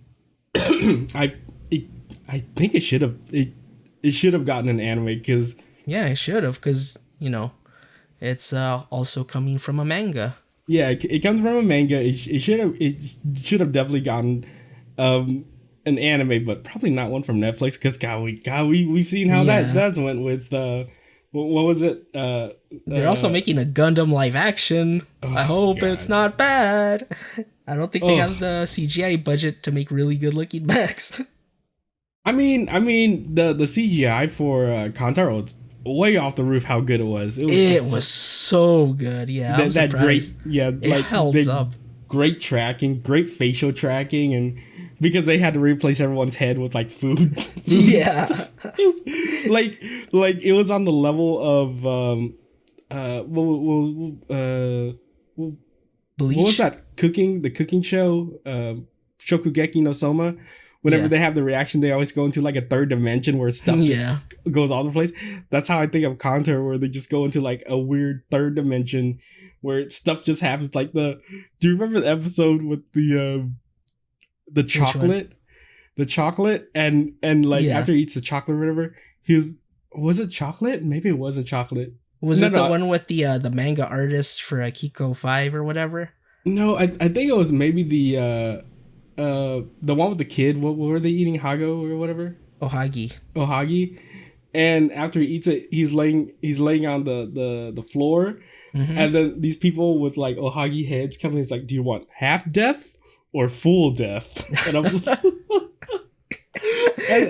B: I think it should have gotten an anime, because
A: it should have, because it's also coming from a manga.
B: Yeah, it comes from a manga. It should have definitely gotten an anime, but probably not one from Netflix, because we've seen how that went with what was it?
A: They're also making a Gundam live action. I hope it's not bad. I don't think they have the CGI budget to make really good looking mechs.
B: I mean, the CGI for Kantaro is way off the roof. How good it was!
A: It was so good. Yeah, I'm surprised. It holds up.
B: Great tracking, great facial tracking, and because they had to replace everyone's head with like food.
A: Yeah,
B: it was like it was on the level of
A: Bleach?
B: What was that the cooking show Shokugeki no Soma. Whenever they have the reaction, they always go into like a third dimension where stuff just goes all over the place. That's how I think of Kantaro, where they just go into like a weird third dimension where stuff just happens. Like do you remember the episode with the chocolate? The chocolate and like after he eats the chocolate or whatever, was it chocolate? Maybe it wasn't chocolate.
A: Was it the one with the manga artist for Kiko 5 or whatever?
B: No, I think it was maybe the one with the kid. What were they eating? Hago or whatever? Ohagi. And after he eats it, he's laying on the floor. Mm-hmm. And then these people with like Ohagi heads come in. He's like, do you want half death or full death? And I'm like,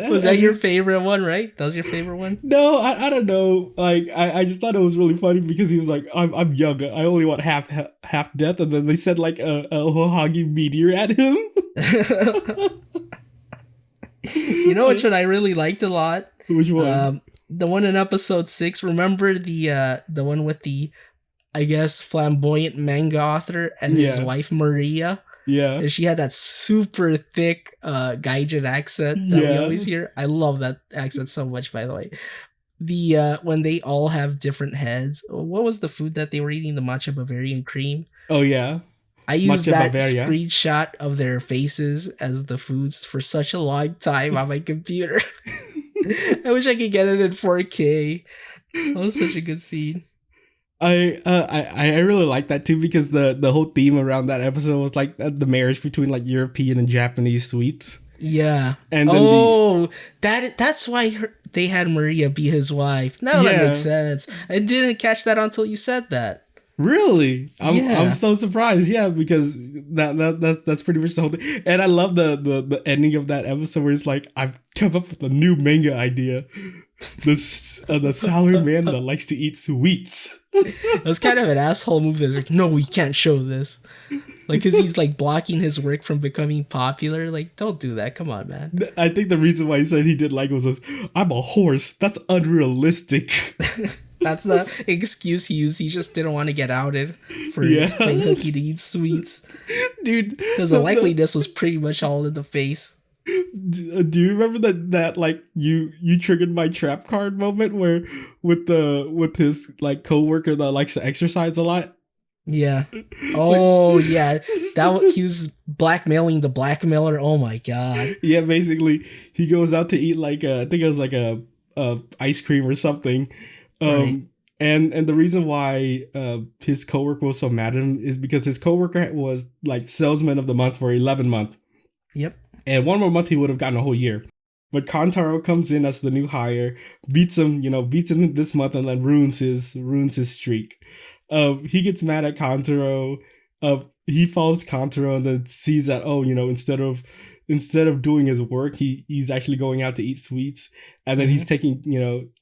A: was that your favorite one, right? That was your favorite one?
B: No, I don't know. Like I just thought it was really funny because he was like, I'm young. I only want half death. And then they said like a Ohagi meteor at him.
A: You know which one I really liked a lot?
B: Which one?
A: The one in episode 6. Remember the one with the, I guess, flamboyant manga author and his wife Maria?
B: Yeah.
A: And she had that super thick Gaijin accent that we always hear. I love that accent so much, by the way. The when they all have different heads. What was the food that they were eating? The matcha Bavarian cream?
B: Oh, yeah.
A: I used that screenshot of their faces as the foods for such a long time on my computer. I wish I could get it in 4K. That was such a good scene.
B: I really like that too because the whole theme around that episode was like the marriage between like European and Japanese sweets.
A: Yeah. And then that's why they had Maria be his wife. Now that makes sense. I didn't catch that until you said that.
B: Really? I'm so surprised. Yeah, because that's pretty much the whole thing. And I love the ending of that episode where it's like, I've come up with a new manga idea. The salary man that likes to eat sweets.
A: It was kind of an asshole move. That's like, no, we can't show this. Like, because he's like blocking his work from becoming popular. Like, don't do that. Come on, man.
B: I think the reason why he said he didn't like it was, I'm a horse. That's unrealistic.
A: That's the excuse he used. He just didn't want to get outed for playing hooky to eat sweets.
B: Dude.
A: Because the likeliness was pretty much all in the face.
B: Do you remember that like you triggered my trap card moment where with his like coworker that likes to exercise a lot?
A: Yeah. Oh yeah. He was blackmailing the blackmailer. Oh my god.
B: Yeah, basically he goes out to eat like I think it was like a ice cream or something. Right. And the reason why his coworker was so mad at him is because his coworker was like salesman of the month for 11 month.
A: Yep.
B: And one more month he would have gotten a whole year. But Kantaro comes in as the new hire, beats him this month and then ruins his streak. He gets mad at Kantaro. He follows Kantaro and then sees that, instead of doing his work, he's actually going out to eat sweets. And then he's taking,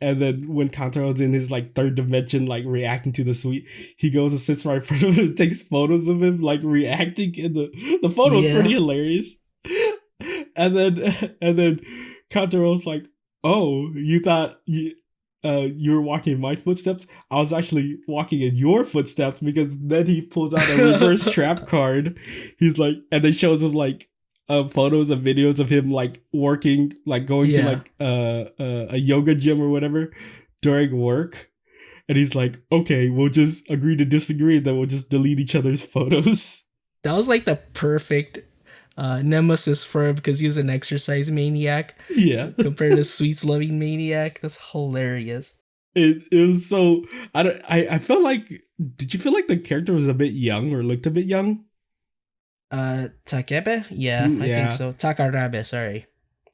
B: and then when Kantaro's in his like third dimension, like reacting to the sweet, he goes and sits right in front of him and takes photos of him like reacting. And the photo is pretty hilarious. And then Kantaro's like, oh, you thought you were walking in my footsteps? I was actually walking in your footsteps, because then he pulls out a reverse trap card. He's like, and then shows him like photos and videos of him like working, like going to like a yoga gym or whatever during work. And he's like, okay, we'll just agree to disagree, and then we'll just delete each other's photos.
A: That was like the perfect nemesis for him, because he was an exercise maniac.
B: Yeah.
A: Compared to sweets loving maniac. That's hilarious.
B: It was so I felt like, did you feel like the character was a bit young or looked a bit young?
A: Takebe? Yeah, I think so. Takarabe, sorry.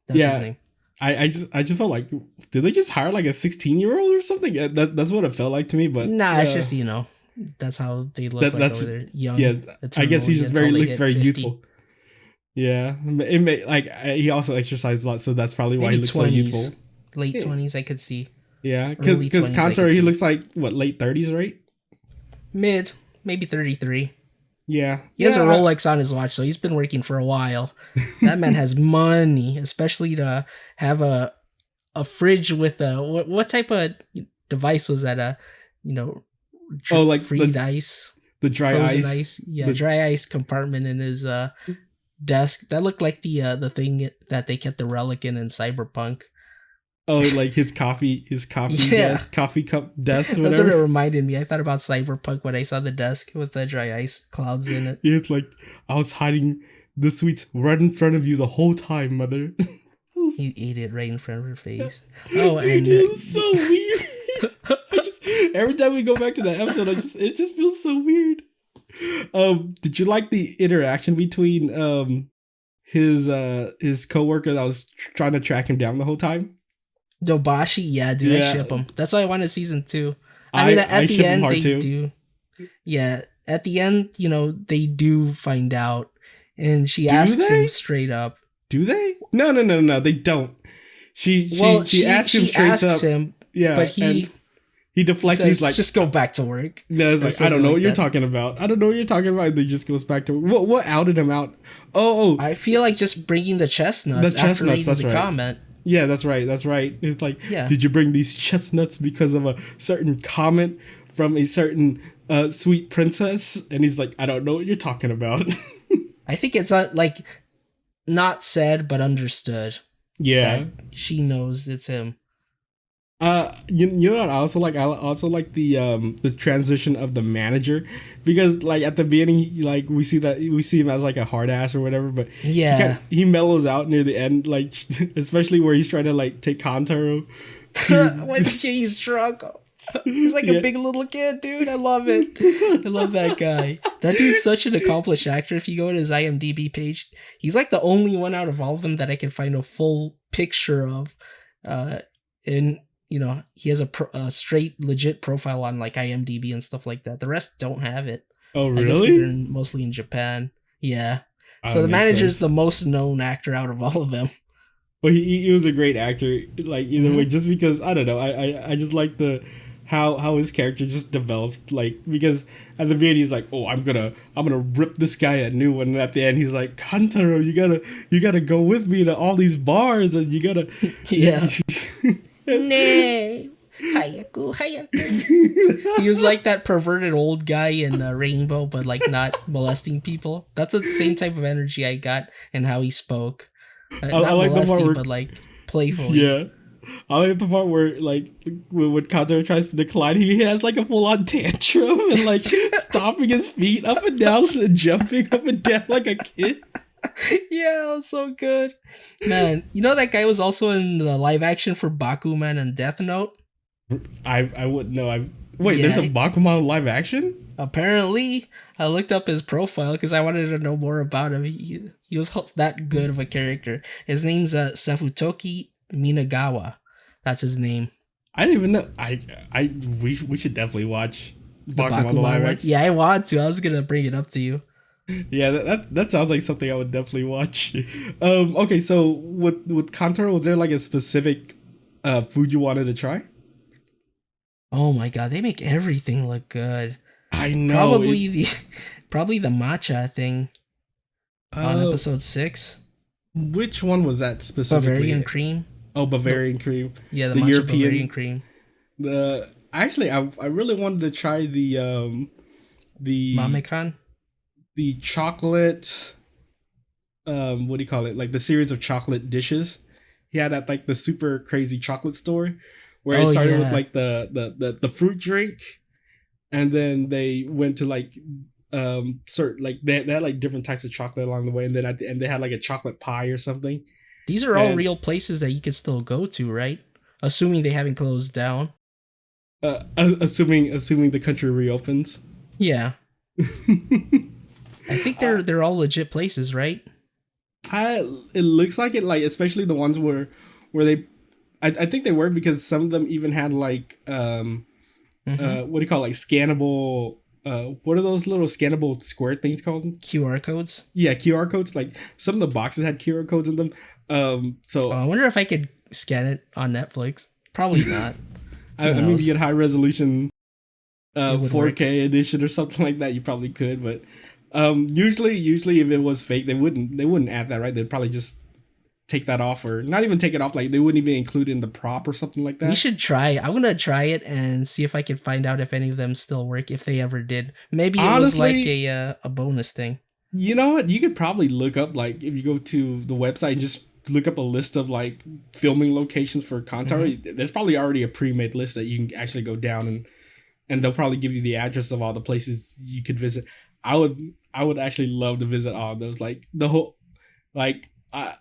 A: That's his name.
B: I just felt like, did they just hire like a 16-year-old or something? That's what it felt like to me. But
A: nah, it's just that's how they look
B: that's
A: over there, young.
B: Yeah, I guess he's just looks very
A: 50.
B: youthful. Yeah, it may like he also exercised a lot, so that's probably why
A: Maybe
B: he looks
A: 20s,
B: so youthful.
A: Late 20s, I could see.
B: Yeah, because Kantaro, he looks like what, late 30s, right?
A: Mid, maybe 33.
B: Yeah,
A: he has a Rolex on his watch, so he's been working for a while. That man has money, especially to have a fridge with a what type of device was that?
B: Like
A: freed ice,
B: the dry ice.
A: Yeah, the dry ice compartment in his desk. That looked like the thing that they kept the relic in Cyberpunk.
B: Oh, like his coffee desk, coffee cup desk, whatever.
A: That's what it reminded me. I thought about Cyberpunk when I saw the desk with the dry ice clouds in it.
B: It's like, I was hiding the sweets right in front of you the whole time, mother.
A: He ate it right in front of her face. Oh,
B: dude, it was so weird. Every time we go back to that episode, it just feels so weird. Did you like the interaction between his coworker that was trying to track him down the whole time?
A: Dobashi, yeah, dude, I ship him. That's why I wanted season 2. I mean, at the end they do. Yeah, at the end, they do find out, and she asks him straight up.
B: Do they? No, they don't. She asks him straight up. Yeah, but he deflects. He's like,
A: just go back to work.
B: No, it's like, I don't know what you're talking about. I don't know what you're talking about. And he just goes back to work. What outed him out? Oh,
A: I feel like just bringing the chestnuts. That's right. Comment.
B: Yeah, that's right. It's like, did you bring these chestnuts because of a certain comment from a certain sweet princess? And he's like, I don't know what you're talking about.
A: I think it's not said but understood.
B: Yeah,
A: she knows it's him.
B: You know what I also like? I also like the transition of the manager, because like at the beginning, like we see him as like a hard ass or whatever, but he mellows out near the end, like especially where he's trying to like take Kantaro.
A: When he's drunk, he's like a big little kid, dude. I love it. I love that guy. That dude's such an accomplished actor. If you go to his IMDb page, he's like the only one out of all of them that I can find a full picture of. He has a straight, legit profile on like IMDb and stuff like that. The rest don't have it.
B: Oh, really?
A: I guess 'cause they're mostly in Japan. Yeah. So the manager's the most known actor out of all of them.
B: Well, he was a great actor. Like either way, just because I don't know, I just like how his character just develops. Like because at the beginning he's like, oh, I'm gonna rip this guy a new one. And at the end he's like, Kantaro, you gotta go with me to all these bars, and you gotta
A: Nay, Hayaku. He was like that perverted old guy in Rainbow, but like not molesting people. That's the same type of energy I got and how he spoke. Not like molesting, but like playfully.
B: Yeah, I like the part where like when Kantaro tries to decline, he has like a full on tantrum and like stomping his feet up and down and jumping up and down like a kid.
A: Yeah, it was so good. Man, that guy was also in the live action for Bakuman and Death Note?
B: I wouldn't know. There's a Bakuman live action?
A: Apparently. I looked up his profile because I wanted to know more about him. He was that good of a character. His name's Safutoki Minagawa. That's his name.
B: I didn't even know. We should definitely watch Bakuman live action.
A: Yeah, I want to. I was gonna bring it up to you.
B: Yeah, that sounds like something I would definitely watch. Okay, so with Kantaro, was there like a specific food you wanted to try?
A: Oh my god, they make everything look good.
B: I know.
A: Probably the matcha thing on episode 6.
B: Which one was that specifically?
A: Bavarian cream.
B: Oh, Bavarian cream.
A: Yeah, the European Bavarian cream.
B: Actually, I really wanted to try the
A: Mamekan.
B: The chocolate, what do you call it? Like the series of chocolate dishes. He had that like the super crazy chocolate store where it started with like the fruit drink, and then they went to like certain like they had like different types of chocolate along the way, and then at the end they had like a chocolate pie or something.
A: These are all real places that you could still go to, right? Assuming they haven't closed down.
B: Assuming the country reopens.
A: Yeah. I think they're all legit places, right?
B: It looks like it, like especially the ones where where I think they were, because some of them even had like what do you call it? Like scannable. What are those little scannable square things called?
A: QR codes.
B: Yeah, QR codes. Like some of the boxes had QR codes in them. So
A: I wonder if I could scan it on Netflix. Probably not.
B: I mean, if you get high resolution 4K
A: work.
B: edition or something like that, you probably could. But usually if it was fake, they wouldn't add that, right? They'd probably just take that off, or not even take it off. Like they wouldn't even include it in the prop or something like that.
A: We should try. I'm gonna try it and see if I can find out if any of them still work, if they ever did. Maybe it was like a bonus thing.
B: You know what? You could probably look up, like, if you go to the website and just look up a list of like filming locations for Kantaro. There's probably already a pre-made list that you can actually go down, and they'll probably give you the address of all the places you could visit. I would actually love to visit all of those. Like the whole, like.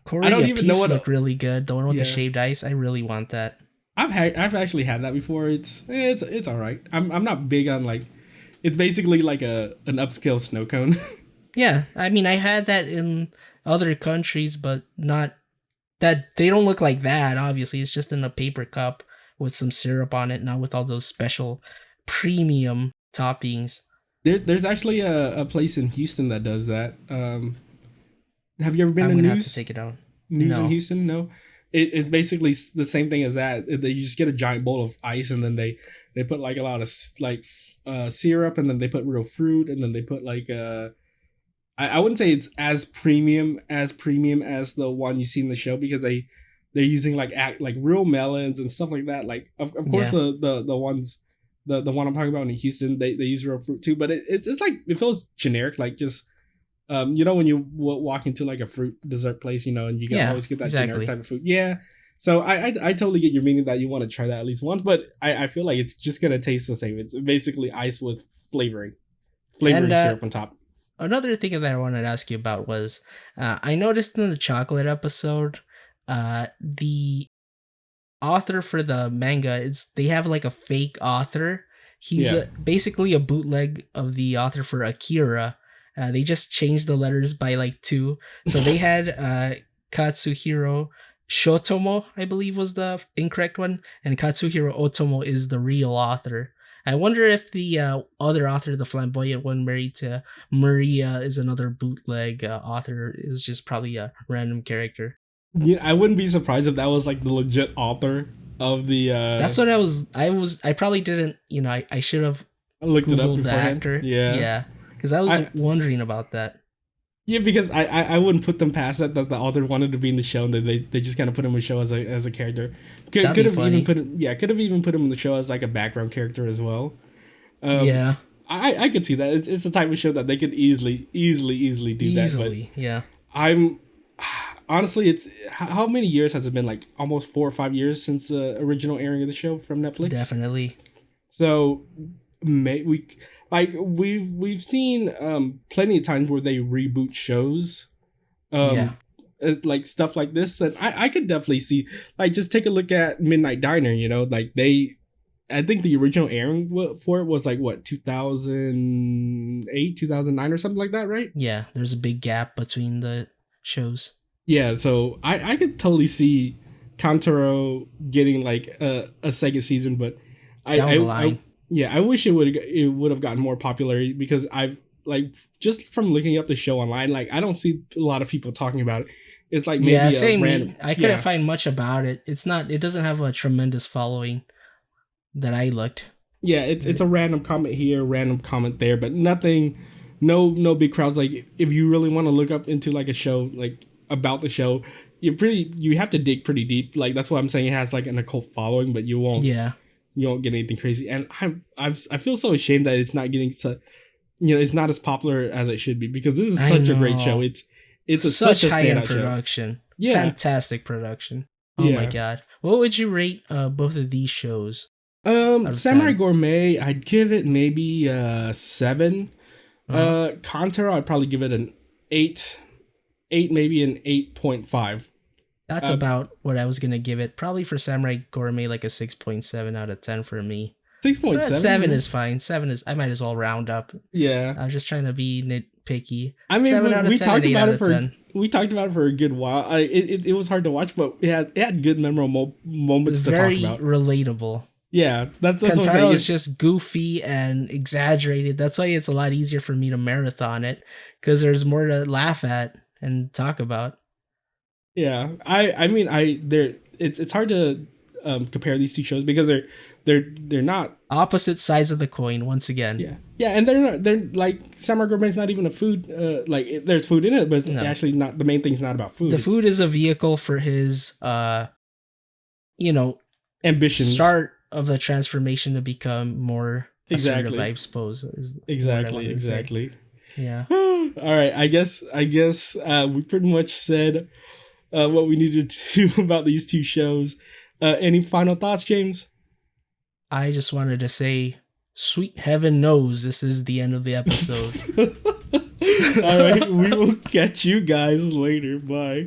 A: Korea
B: I don't even know what
A: look really good. The one with the shaved ice, I really want that.
B: I've actually had that before. It's all right. I'm not big on, like, it's basically like an upscale snow cone.
A: Yeah, I mean, I had that in other countries, but not that. They don't look like that. Obviously, it's just in a paper cup with some syrup on it, not with all those special premium toppings.
B: There's actually a place in Houston that does that. Have you ever been to News?
A: Have to take it out.
B: News in Houston? No. It's basically the same thing as that. They just get a giant bowl of ice, and then they put like a lot of like syrup, and then they put real fruit, and then they put like I wouldn't say it's as premium as the one you see in the show, because they're using like real melons and stuff like that. Like of course the ones the one I'm talking about in Houston, they use real fruit too, but it's like, it feels generic, like just you know, when you walk into like a fruit dessert place, you know, and you can always get that generic type of food. Yeah. So I totally get your meaning that you want to try that at least once, but I feel like it's just gonna taste the same. It's basically ice with flavoring syrup on top.
A: Another thing that I wanted to ask you about was, I noticed in the chocolate episode, the author for the manga, they have like a fake author. He's basically a bootleg of the author for Akira. They just changed the letters by like 2. So they had Katsuhiro Shotomo, I believe was the incorrect one, and Katsuhiro Otomo is the real author. I wonder if the other author, the flamboyant one married to Maria, is another bootleg author. It was just probably a random character.
B: Yeah, I wouldn't be surprised if that was like the legit author of the...
A: That's what I probably didn't, you know, I should have
B: looked it up
A: Googled the actor. Yeah. Because I was wondering about that.
B: Yeah, because I wouldn't put them past that the author wanted to be in the show, and they just kind of put him in the show as a character. Could have even put him in the show as like a background character as well.
A: Yeah,
B: I could see that. It's the type of show that they could easily do that. But
A: yeah.
B: I'm honestly, it's how many years has it been? Like almost 4 or 5 years since the original airing of the show from Netflix.
A: Definitely.
B: So we've seen plenty of times where they reboot shows, like stuff like this, that I could definitely see. Like, just take a look at Midnight Diner. You know, like I think the original airing for it was like what, 2008, 2009 or something like that, right?
A: Yeah, there's a big gap between the shows.
B: Yeah, so I could totally see Kantaro getting like a second season, but
A: down the line.
B: I wish it would have gotten more popularity, because I've like, just from looking up the show online, like I don't see a lot of people talking about it. It's like maybe
A: same. I couldn't find much about it. It doesn't have a tremendous following that I looked.
B: Yeah, it's a random comment here, random comment there, but nothing, no big crowds. Like if you really want to look up into like a show, like about the show, you have to dig pretty deep. Like that's why I'm saying it has like an occult following, but you won't. Yeah. You won't get anything crazy, and I feel so ashamed that it's not getting it's not as popular as it should be, because this is such a great show. It's such a high-end
A: production. Show. Yeah, fantastic production. Oh my god, what would you rate both of these shows?
B: Samurai Gourmet, I'd give it maybe 7. Kantaro, I'd probably give it an 8, maybe an 8.5.
A: That's about what I was going to give it. Probably for Samurai Gourmet, like a 6.7 out of 10 for me.
B: 6.7?
A: 7 is fine. 7 is, I might as well round up.
B: Yeah.
A: I was just trying to be picky.
B: I mean, we talked about it for a good while. It was hard to watch, but it had good memorable moments to talk about.
A: Very relatable.
B: Yeah, that's what I'm saying.
A: Kantaro is just goofy and exaggerated. That's why it's a lot easier for me to marathon it, because there's more to laugh at and talk about.
B: Yeah, I mean, it's hard to compare these two shows because they're not
A: opposite sides of the coin once again.
B: Yeah, and they're like Samurai Gourmet's not even a food. Like there's food in it, but it's actually not the main thing's not about food.
A: The food is a vehicle for his
B: ambitions.
A: Start of the transformation to become more assertive, I suppose.
B: Exactly.
A: Yeah.
B: All right. I guess we pretty much said what we needed to about these two shows. Any final thoughts, James?
A: I just wanted to say, sweet heaven knows this is the end of the episode.
B: All right. We will catch you guys later. Bye.